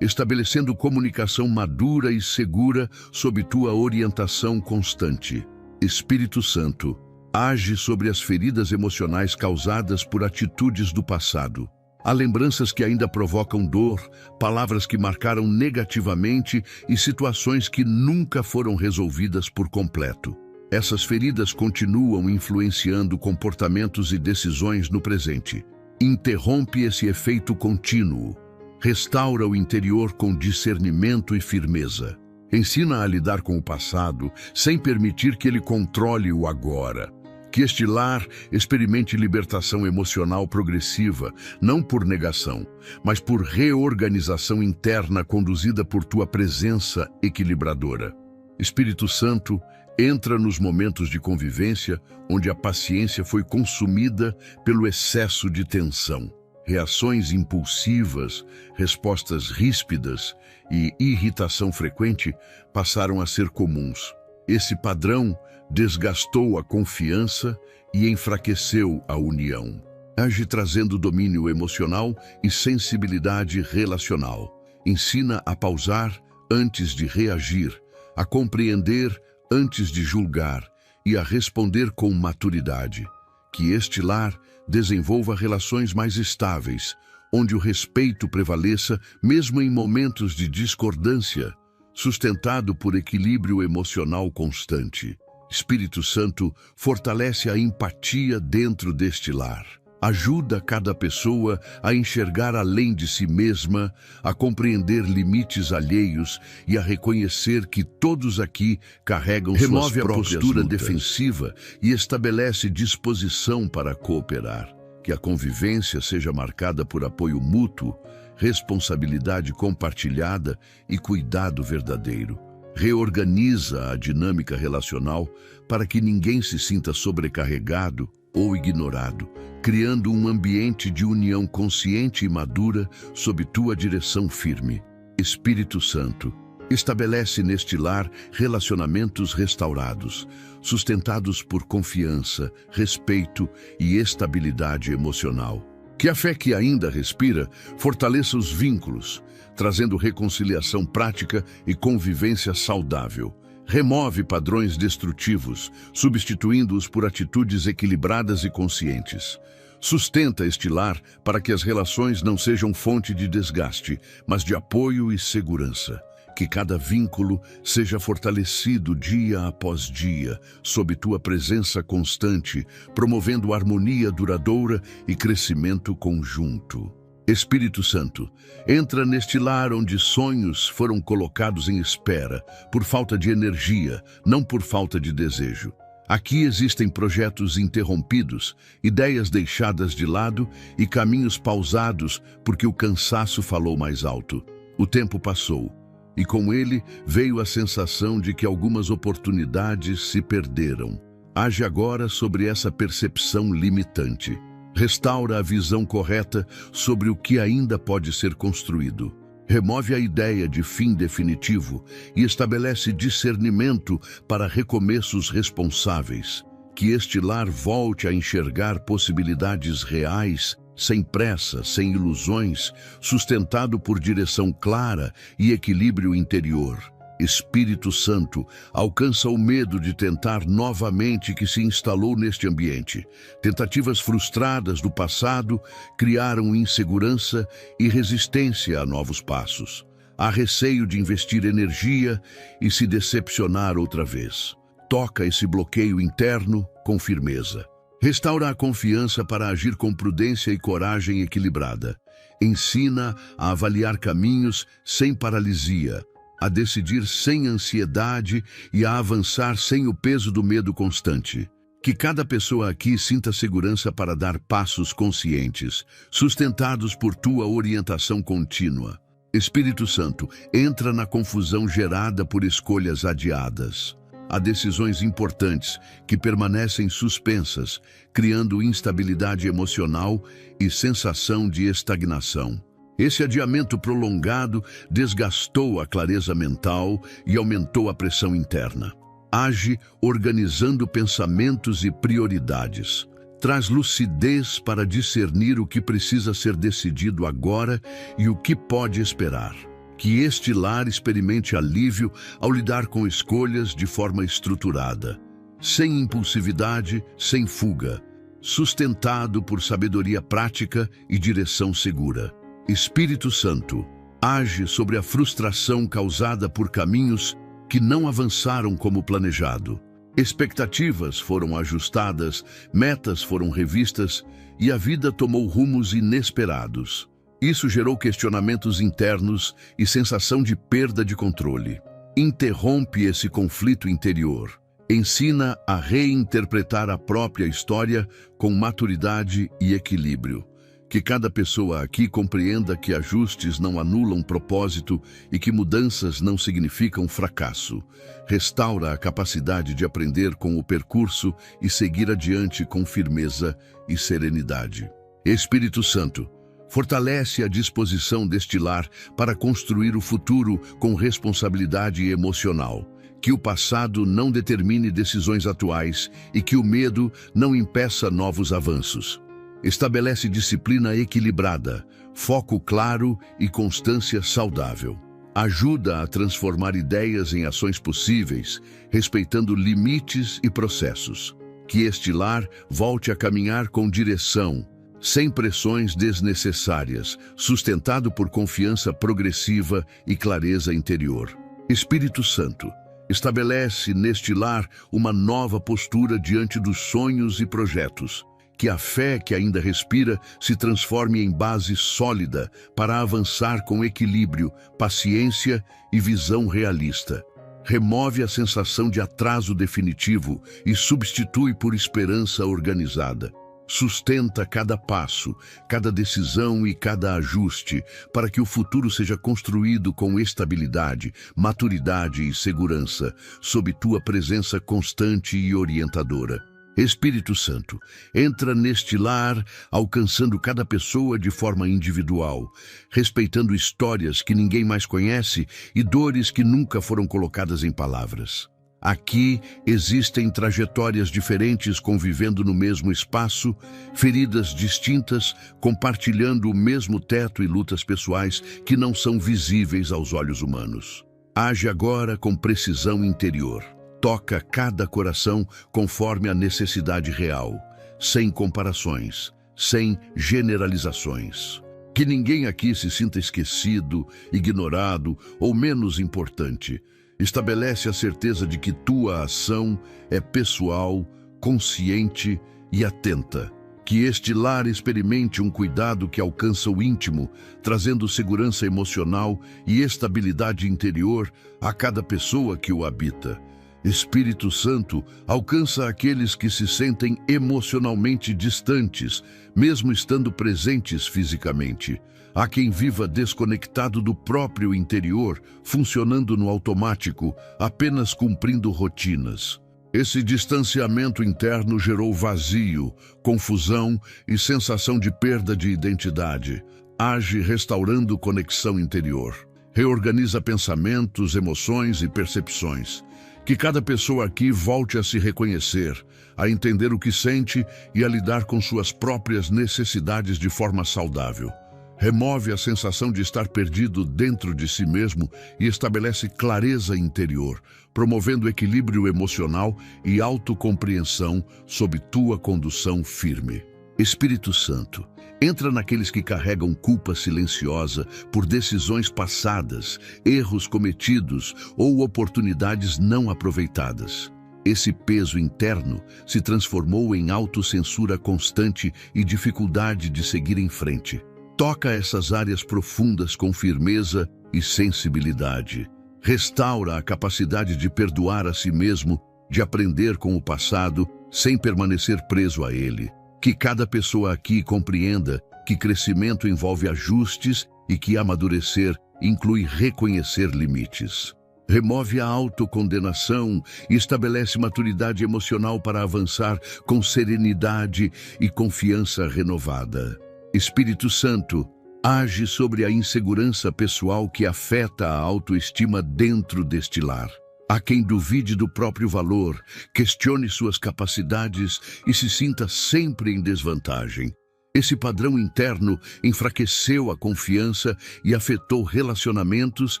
estabelecendo comunicação madura e segura sob tua orientação constante. Espírito Santo, age sobre as feridas emocionais causadas por atitudes do passado. Há lembranças que ainda provocam dor, palavras que marcaram negativamente e situações que nunca foram resolvidas por completo. Essas feridas continuam influenciando comportamentos e decisões no presente. Interrompe esse efeito contínuo. Restaura o interior com discernimento e firmeza. Ensina a lidar com o passado sem permitir que ele controle o agora. Que este lar experimente libertação emocional progressiva, não por negação, mas por reorganização interna conduzida por tua presença equilibradora. Espírito Santo, entra nos momentos de convivência onde a paciência foi consumida pelo excesso de tensão. Reações impulsivas, respostas ríspidas e irritação frequente passaram a ser comuns. Esse padrão desgastou a confiança e enfraqueceu a união. Age trazendo domínio emocional e sensibilidade relacional. Ensina a pausar antes de reagir, a compreender antes de julgar e a responder com maturidade. Que este lar desenvolva relações mais estáveis, onde o respeito prevaleça mesmo em momentos de discordância, sustentado por equilíbrio emocional constante. Espírito Santo, fortalece a empatia dentro deste lar. Ajuda cada pessoa a enxergar além de si mesma, a compreender limites alheios e a reconhecer que todos aqui carregam suas próprias lutas. Remove a postura defensiva e estabelece disposição para cooperar. Que a convivência seja marcada por apoio mútuo, responsabilidade compartilhada e cuidado verdadeiro. Reorganiza a dinâmica relacional para que ninguém se sinta sobrecarregado ou ignorado, criando um ambiente de união consciente e madura sob tua direção firme. Espírito Santo, estabelece neste lar relacionamentos restaurados, sustentados por confiança, respeito e estabilidade emocional. Que a fé que ainda respira fortaleça os vínculos, trazendo reconciliação prática e convivência saudável. Remove padrões destrutivos, substituindo-os por atitudes equilibradas e conscientes. Sustenta este lar para que as relações não sejam fonte de desgaste, mas de apoio e segurança. Que cada vínculo seja fortalecido dia após dia, sob tua presença constante, promovendo harmonia duradoura e crescimento conjunto. Espírito Santo, entra neste lar onde sonhos foram colocados em espera, por falta de energia, não por falta de desejo. Aqui existem projetos interrompidos, ideias deixadas de lado e caminhos pausados porque o cansaço falou mais alto. O tempo passou, e com ele veio a sensação de que algumas oportunidades se perderam. Age agora sobre essa percepção limitante. Restaura a visão correta sobre o que ainda pode ser construído. Remove a ideia de fim definitivo e estabelece discernimento para recomeços responsáveis. Que este lar volte a enxergar possibilidades reais, sem pressa, sem ilusões, sustentado por direção clara e equilíbrio interior. Espírito Santo, alcança o medo de tentar novamente que se instalou neste ambiente. Tentativas frustradas do passado criaram insegurança e resistência a novos passos. Há receio de investir energia e se decepcionar outra vez. Toca esse bloqueio interno com firmeza. Restaura a confiança para agir com prudência e coragem equilibrada. Ensina a avaliar caminhos sem paralisia, a decidir sem ansiedade e a avançar sem o peso do medo constante. Que cada pessoa aqui sinta segurança para dar passos conscientes, sustentados por tua orientação contínua. Espírito Santo, entra na confusão gerada por escolhas adiadas. Há decisões importantes que permanecem suspensas, criando instabilidade emocional e sensação de estagnação. Esse adiamento prolongado desgastou a clareza mental e aumentou a pressão interna. Age organizando pensamentos e prioridades. Traz lucidez para discernir o que precisa ser decidido agora e o que pode esperar. Que este lar experimente alívio ao lidar com escolhas de forma estruturada, sem impulsividade, sem fuga, sustentado por sabedoria prática e direção segura. Espírito Santo, age sobre a frustração causada por caminhos que não avançaram como planejado. Expectativas foram ajustadas, metas foram revistas e a vida tomou rumos inesperados. Isso gerou questionamentos internos e sensação de perda de controle. Interrompe esse conflito interior. Ensina a reinterpretar a própria história com maturidade e equilíbrio. Que cada pessoa aqui compreenda que ajustes não anulam propósito e que mudanças não significam fracasso. Restaura a capacidade de aprender com o percurso e seguir adiante com firmeza e serenidade. Espírito Santo, fortalece a disposição deste lar para construir o futuro com responsabilidade emocional. Que o passado não determine decisões atuais e que o medo não impeça novos avanços. Estabelece disciplina equilibrada, foco claro e constância saudável. Ajuda a transformar ideias em ações possíveis, respeitando limites e processos. Que este lar volte a caminhar com direção, sem pressões desnecessárias, sustentado por confiança progressiva e clareza interior. Espírito Santo, estabelece neste lar uma nova postura diante dos sonhos e projetos. Que a fé que ainda respira se transforme em base sólida para avançar com equilíbrio, paciência e visão realista. Remove a sensação de atraso definitivo e substitui por esperança organizada. Sustenta cada passo, cada decisão e cada ajuste para que o futuro seja construído com estabilidade, maturidade e segurança, sob tua presença constante e orientadora. Espírito Santo, entra neste lar, alcançando cada pessoa de forma individual, respeitando histórias que ninguém mais conhece e dores que nunca foram colocadas em palavras. Aqui existem trajetórias diferentes convivendo no mesmo espaço, feridas distintas, compartilhando o mesmo teto e lutas pessoais que não são visíveis aos olhos humanos. Age agora com precisão interior. Toca cada coração conforme a necessidade real, sem comparações, sem generalizações. Que ninguém aqui se sinta esquecido, ignorado ou menos importante. Estabelece a certeza de que tua ação é pessoal, consciente e atenta. Que este lar experimente um cuidado que alcança o íntimo, trazendo segurança emocional e estabilidade interior a cada pessoa que o habita. Espírito Santo, alcança aqueles que se sentem emocionalmente distantes, mesmo estando presentes fisicamente. Há quem viva desconectado do próprio interior, funcionando no automático, apenas cumprindo rotinas. Esse distanciamento interno gerou vazio, confusão e sensação de perda de identidade. Age restaurando conexão interior. Reorganiza pensamentos, emoções e percepções. Que cada pessoa aqui volte a se reconhecer, a entender o que sente e a lidar com suas próprias necessidades de forma saudável. Remove a sensação de estar perdido dentro de si mesmo e estabelece clareza interior, promovendo equilíbrio emocional e autocompreensão sob tua condução firme. Espírito Santo, entra naqueles que carregam culpa silenciosa por decisões passadas, erros cometidos ou oportunidades não aproveitadas. Esse peso interno se transformou em autocensura constante e dificuldade de seguir em frente. Toca essas áreas profundas com firmeza e sensibilidade. Restaura a capacidade de perdoar a si mesmo, de aprender com o passado, sem permanecer preso a ele. Que cada pessoa aqui compreenda que crescimento envolve ajustes e que amadurecer inclui reconhecer limites. Remove a autocondenação e estabelece maturidade emocional para avançar com serenidade e confiança renovada. Espírito Santo, age sobre a insegurança pessoal que afeta a autoestima dentro deste lar. Há quem duvide do próprio valor, questione suas capacidades e se sinta sempre em desvantagem. Esse padrão interno enfraqueceu a confiança e afetou relacionamentos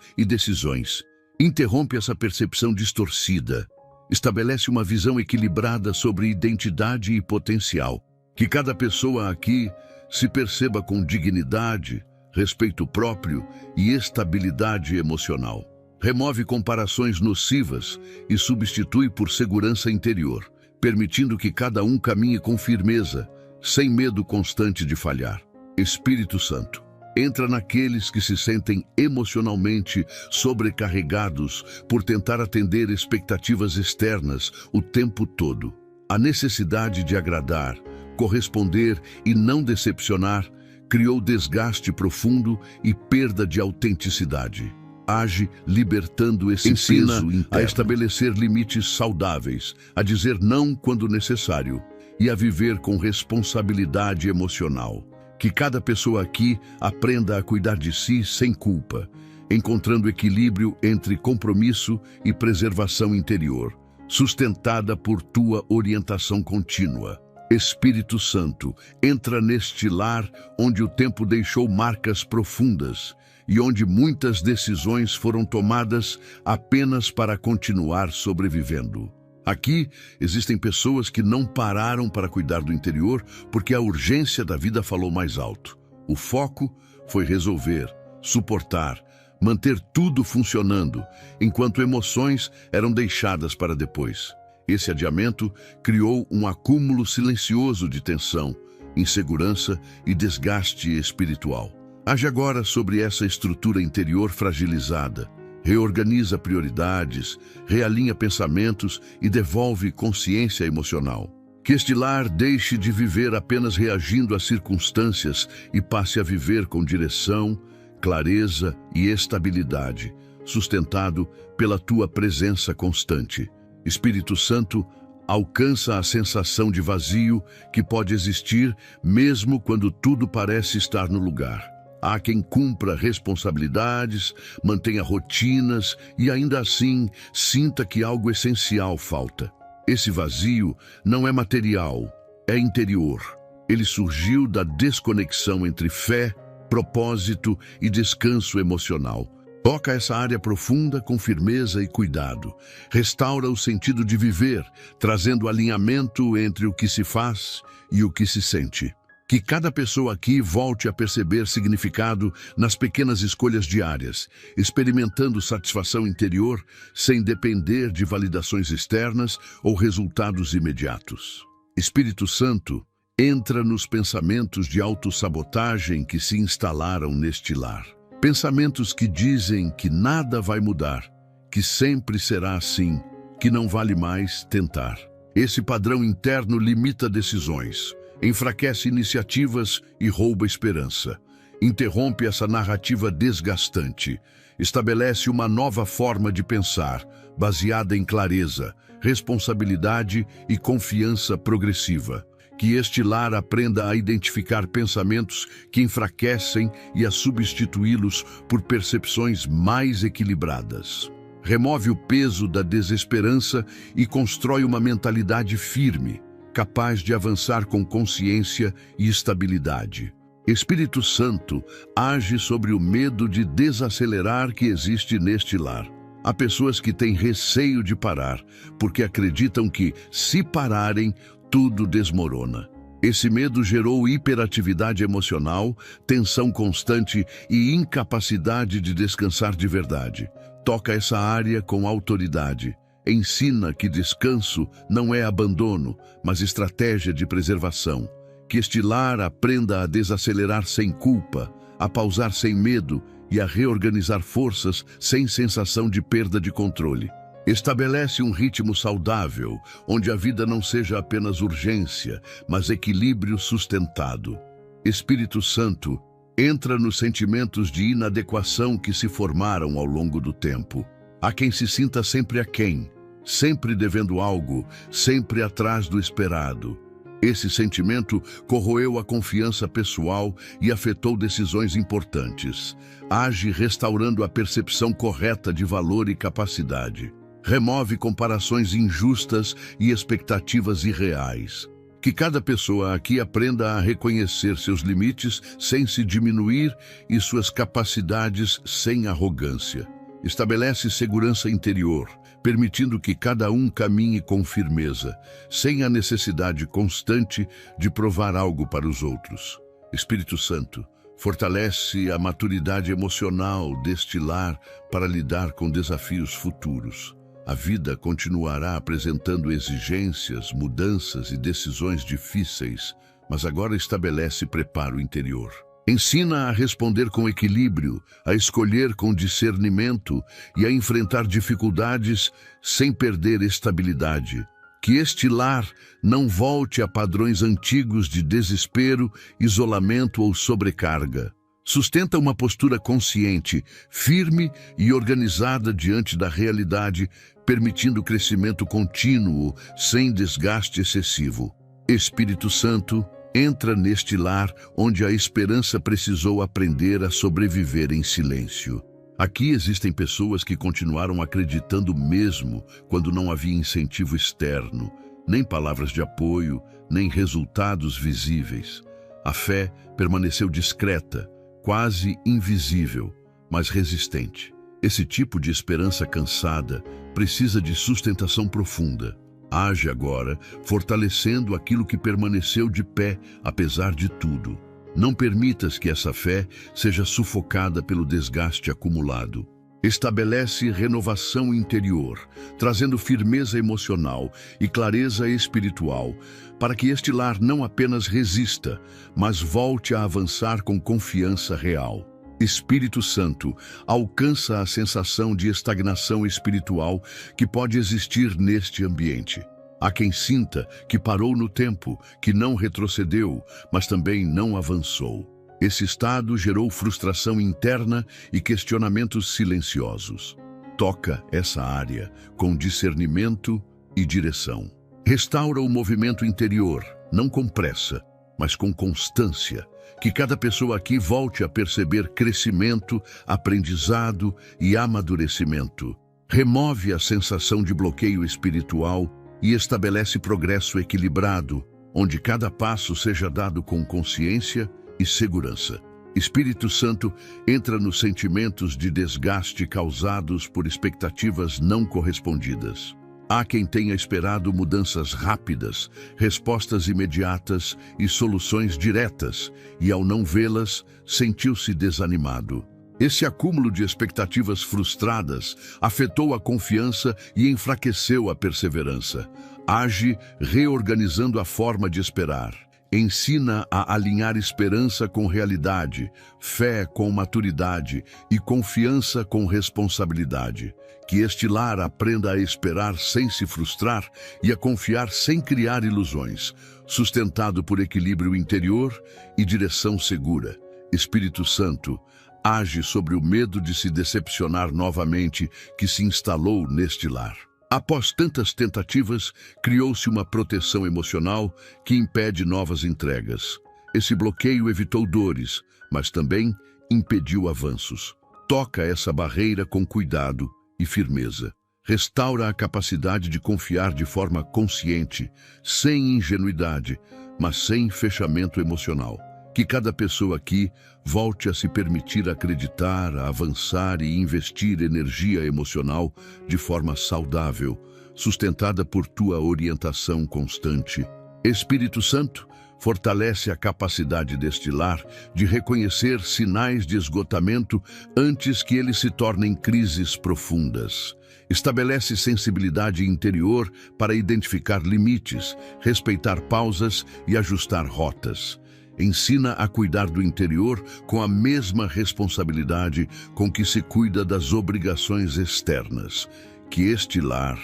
e decisões. Interrompe essa percepção distorcida. Estabelece uma visão equilibrada sobre identidade e potencial. Que cada pessoa aqui se perceba com dignidade, respeito próprio e estabilidade emocional. Remove comparações nocivas e substitui por segurança interior, permitindo que cada um caminhe com firmeza, sem medo constante de falhar. Espírito Santo, entra naqueles que se sentem emocionalmente sobrecarregados por tentar atender expectativas externas o tempo todo. A necessidade de agradar, corresponder e não decepcionar criou desgaste profundo e perda de autenticidade. Age libertando esse peso interno. A estabelecer limites saudáveis, a dizer não quando necessário e a viver com responsabilidade emocional. Que cada pessoa aqui aprenda a cuidar de si sem culpa, encontrando equilíbrio entre compromisso e preservação interior, sustentada por tua orientação contínua. Espírito Santo, entra neste lar onde o tempo deixou marcas profundas e onde muitas decisões foram tomadas apenas para continuar sobrevivendo. Aqui existem pessoas que não pararam para cuidar do interior porque a urgência da vida falou mais alto. O foco foi resolver, suportar, manter tudo funcionando, enquanto emoções eram deixadas para depois. Esse adiamento criou um acúmulo silencioso de tensão, insegurança e desgaste espiritual. Age agora sobre essa estrutura interior fragilizada. Reorganiza prioridades, realinha pensamentos e devolve consciência emocional. Que este lar deixe de viver apenas reagindo às circunstâncias e passe a viver com direção, clareza e estabilidade, sustentado pela tua presença constante. Espírito Santo, alcança a sensação de vazio que pode existir mesmo quando tudo parece estar no lugar. Há quem cumpra responsabilidades, mantenha rotinas e ainda assim sinta que algo essencial falta. Esse vazio não é material, é interior. Ele surgiu da desconexão entre fé, propósito e descanso emocional. Toca essa área profunda com firmeza e cuidado. Restaura o sentido de viver, trazendo alinhamento entre o que se faz e o que se sente. Que cada pessoa aqui volte a perceber significado nas pequenas escolhas diárias, experimentando satisfação interior sem depender de validações externas ou resultados imediatos. Espírito Santo, entra nos pensamentos de autossabotagem que se instalaram neste lar. Pensamentos que dizem que nada vai mudar, que sempre será assim, que não vale mais tentar. Esse padrão interno limita decisões, enfraquece iniciativas e rouba esperança. Interrompe essa narrativa desgastante. Estabelece uma nova forma de pensar, baseada em clareza, responsabilidade e confiança progressiva. Que este lar aprenda a identificar pensamentos que enfraquecem e a substituí-los por percepções mais equilibradas. Remove o peso da desesperança e constrói uma mentalidade firme, capaz de avançar com consciência e estabilidade. Espírito Santo, age sobre o medo de desacelerar que existe neste lar. Há pessoas que têm receio de parar, porque acreditam que, se pararem, tudo desmorona. Esse medo gerou hiperatividade emocional, tensão constante e incapacidade de descansar de verdade. Toca essa área com autoridade. Ensina que descanso não é abandono, mas estratégia de preservação. Que este lar aprenda a desacelerar sem culpa, a pausar sem medo e a reorganizar forças sem sensação de perda de controle. Estabelece um ritmo saudável, onde a vida não seja apenas urgência, mas equilíbrio sustentado. Espírito Santo, entra nos sentimentos de inadequação que se formaram ao longo do tempo. Há quem se sinta sempre aquém, sempre devendo algo, sempre atrás do esperado. Esse sentimento corroeu a confiança pessoal e afetou decisões importantes. Age restaurando a percepção correta de valor e capacidade. Remove comparações injustas e expectativas irreais. Que cada pessoa aqui aprenda a reconhecer seus limites sem se diminuir e suas capacidades sem arrogância. Estabelece segurança interior, permitindo que cada um caminhe com firmeza, sem a necessidade constante de provar algo para os outros. Espírito Santo, fortalece a maturidade emocional deste lar para lidar com desafios futuros. A vida continuará apresentando exigências, mudanças e decisões difíceis, mas agora estabelece preparo interior. Ensina a responder com equilíbrio, a escolher com discernimento e a enfrentar dificuldades sem perder estabilidade. Que este lar não volte a padrões antigos de desespero, isolamento ou sobrecarga. Sustenta uma postura consciente, firme e organizada diante da realidade, permitindo crescimento contínuo, sem desgaste excessivo. Espírito Santo, entra neste lar onde a esperança precisou aprender a sobreviver em silêncio. Aqui existem pessoas que continuaram acreditando mesmo quando não havia incentivo externo, nem palavras de apoio, nem resultados visíveis. A fé permaneceu discreta, quase invisível, mas resistente. Esse tipo de esperança cansada precisa de sustentação profunda. Age agora, fortalecendo aquilo que permaneceu de pé, apesar de tudo. Não permitas que essa fé seja sufocada pelo desgaste acumulado. Estabelece renovação interior, trazendo firmeza emocional e clareza espiritual, para que este lar não apenas resista, mas volte a avançar com confiança real. Espírito Santo, alcança a sensação de estagnação espiritual que pode existir neste ambiente. Há quem sinta que parou no tempo, que não retrocedeu, mas também não avançou. Esse estado gerou frustração interna e questionamentos silenciosos. Toca essa área com discernimento e direção. Restaura o movimento interior, não com pressa, mas com constância. Que cada pessoa aqui volte a perceber crescimento, aprendizado e amadurecimento. Remove a sensação de bloqueio espiritual e estabelece progresso equilibrado, onde cada passo seja dado com consciência e segurança. Espírito Santo, entra nos sentimentos de desgaste causados por expectativas não correspondidas. Há quem tenha esperado mudanças rápidas, respostas imediatas e soluções diretas, e ao não vê-las, sentiu-se desanimado. Esse acúmulo de expectativas frustradas afetou a confiança e enfraqueceu a perseverança. Age reorganizando a forma de esperar. Ensina a alinhar esperança com realidade, fé com maturidade e confiança com responsabilidade. Que este lar aprenda a esperar sem se frustrar e a confiar sem criar ilusões, sustentado por equilíbrio interior e direção segura. Espírito Santo, age sobre o medo de se decepcionar novamente que se instalou neste lar. Após tantas tentativas, criou-se uma proteção emocional que impede novas entregas. Esse bloqueio evitou dores, mas também impediu avanços. Toca essa barreira com cuidado e firmeza. Restaura a capacidade de confiar de forma consciente, sem ingenuidade, mas sem fechamento emocional. Que cada pessoa aqui volte a se permitir acreditar, a avançar e investir energia emocional de forma saudável, sustentada por tua orientação constante. Espírito Santo, Fortalece a capacidade deste lar de reconhecer sinais de esgotamento antes que eles se tornem crises profundas. Estabelece sensibilidade interior para identificar limites, respeitar pausas e ajustar rotas. Ensina a cuidar do interior com a mesma responsabilidade com que se cuida das obrigações externas. Que este lar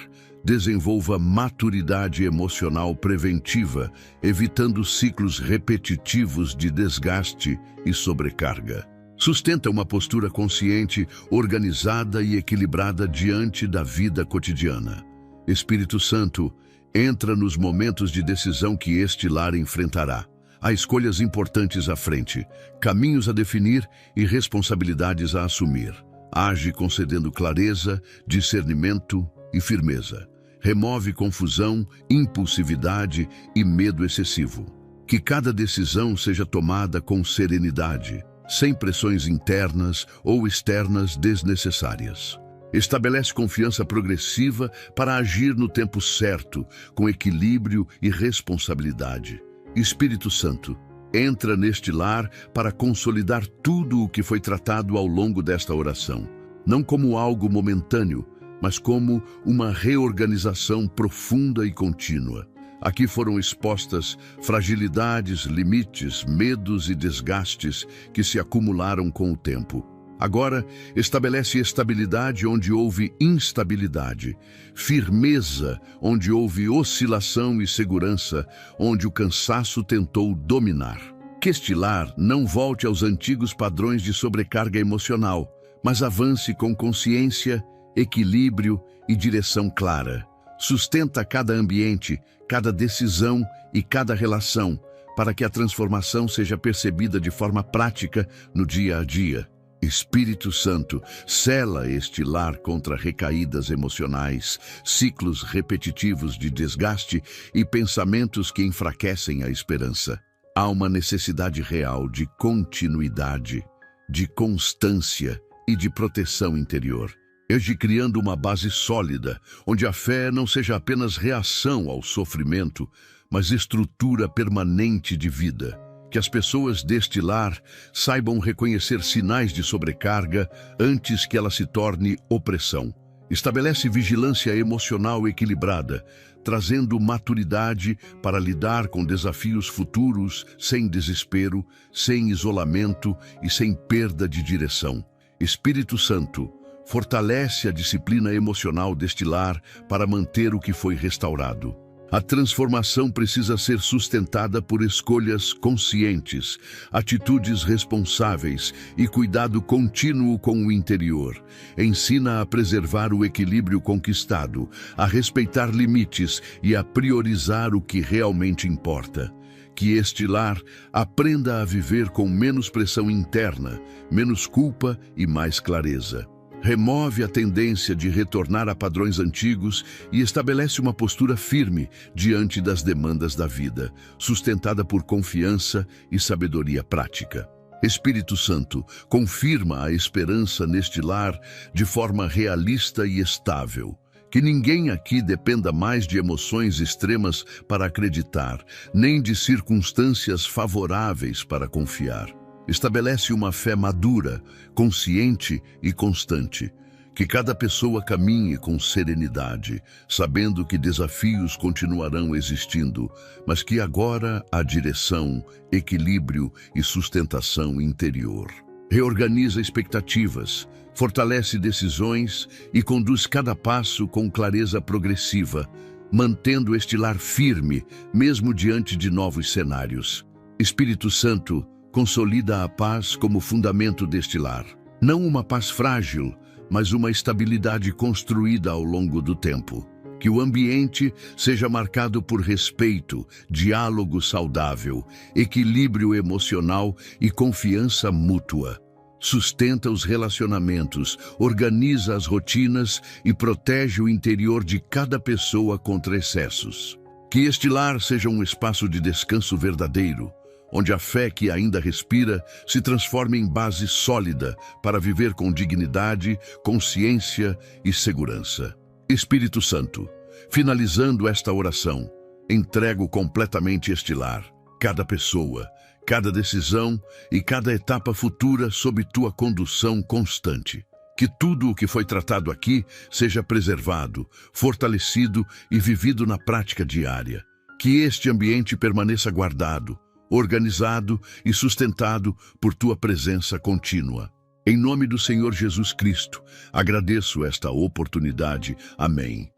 desenvolva maturidade emocional preventiva, evitando ciclos repetitivos de desgaste e sobrecarga. Sustenta uma postura consciente, organizada e equilibrada diante da vida cotidiana. Espírito Santo, entra nos momentos de decisão que este lar enfrentará. Há escolhas importantes à frente, caminhos a definir e responsabilidades a assumir. Age concedendo clareza, discernimento e firmeza. Remove confusão, impulsividade e medo excessivo. Que cada decisão seja tomada com serenidade, sem pressões internas ou externas desnecessárias. Estabelece confiança progressiva para agir no tempo certo, com equilíbrio e responsabilidade. Espírito Santo, entra neste lar para consolidar tudo o que foi tratado ao longo desta oração, não como algo momentâneo, mas como uma reorganização profunda e contínua. Aqui foram expostas fragilidades, limites, medos e desgastes que se acumularam com o tempo. Agora, estabelece estabilidade onde houve instabilidade, firmeza onde houve oscilação e segurança onde o cansaço tentou dominar. Que este lar não volte aos antigos padrões de sobrecarga emocional, mas avance com consciência, equilíbrio e direção clara. Sustenta cada ambiente, cada decisão e cada relação, para que a transformação seja percebida de forma prática no dia a dia. Espírito Santo, sela este lar contra recaídas emocionais, ciclos repetitivos de desgaste e pensamentos que enfraquecem a esperança. Há uma necessidade real de continuidade, de constância e de proteção interior. Hoje criando uma base sólida, onde a fé não seja apenas reação ao sofrimento, mas estrutura permanente de vida. Que as pessoas deste lar saibam reconhecer sinais de sobrecarga antes que ela se torne opressão. Estabelece vigilância emocional equilibrada, trazendo maturidade para lidar com desafios futuros sem desespero, sem isolamento e sem perda de direção. Espírito Santo, fortalece a disciplina emocional deste lar para manter o que foi restaurado. A transformação precisa ser sustentada por escolhas conscientes, atitudes responsáveis e cuidado contínuo com o interior. Ensina a preservar o equilíbrio conquistado, a respeitar limites e a priorizar o que realmente importa. Que este lar aprenda a viver com menos pressão interna, menos culpa e mais clareza. Remove a tendência de retornar a padrões antigos e estabelece uma postura firme diante das demandas da vida, sustentada por confiança e sabedoria prática. Espírito Santo, confirma a esperança neste lar de forma realista e estável. Que ninguém aqui dependa mais de emoções extremas para acreditar, nem de circunstâncias favoráveis para confiar. Estabelece uma fé madura, consciente e constante. Que cada pessoa caminhe com serenidade, sabendo que desafios continuarão existindo, mas que agora há direção, equilíbrio e sustentação interior. Reorganiza expectativas, fortalece decisões e conduz cada passo com clareza progressiva, mantendo este lar firme, mesmo diante de novos cenários. Espírito Santo, consolida a paz como fundamento deste lar. Não uma paz frágil, mas uma estabilidade construída ao longo do tempo. Que o ambiente seja marcado por respeito, diálogo saudável, equilíbrio emocional e confiança mútua. Sustenta os relacionamentos, organiza as rotinas e protege o interior de cada pessoa contra excessos. Que este lar seja um espaço de descanso verdadeiro, onde a fé que ainda respira se transforme em base sólida para viver com dignidade, consciência e segurança. Espírito Santo, finalizando esta oração, entrego completamente este lar. cada pessoa, cada decisão e cada etapa futura sob tua condução constante. Que tudo o que foi tratado aqui seja preservado, fortalecido e vivido na prática diária. Que este ambiente permaneça guardado, organizado e sustentado por tua presença contínua. Em nome do Senhor Jesus Cristo, agradeço esta oportunidade. Amém.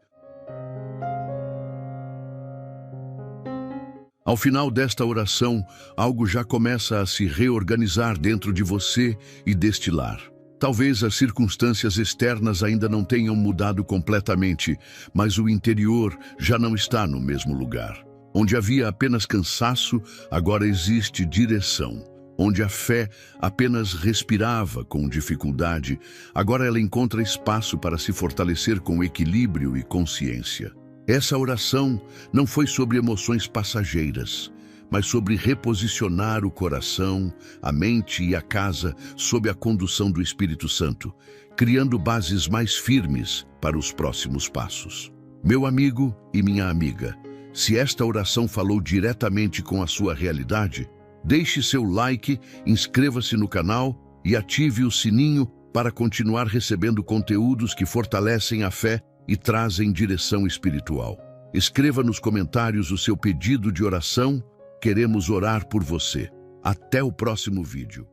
Ao final desta oração, algo já começa a se reorganizar dentro de você e deste lar. Talvez as circunstâncias externas ainda não tenham mudado completamente, mas o interior já não está no mesmo lugar. Onde havia apenas cansaço, agora existe direção. Onde a fé apenas respirava com dificuldade, agora ela encontra espaço para se fortalecer com equilíbrio e consciência. Essa oração não foi sobre emoções passageiras, mas sobre reposicionar o coração, a mente e a casa sob a condução do Espírito Santo, criando bases mais firmes para os próximos passos. Meu amigo e minha amiga, se esta oração falou diretamente com a sua realidade, deixe seu like, inscreva-se no canal e ative o sininho para continuar recebendo conteúdos que fortalecem a fé e trazem direção espiritual. Escreva nos comentários o seu pedido de oração, queremos orar por você. Até o próximo vídeo.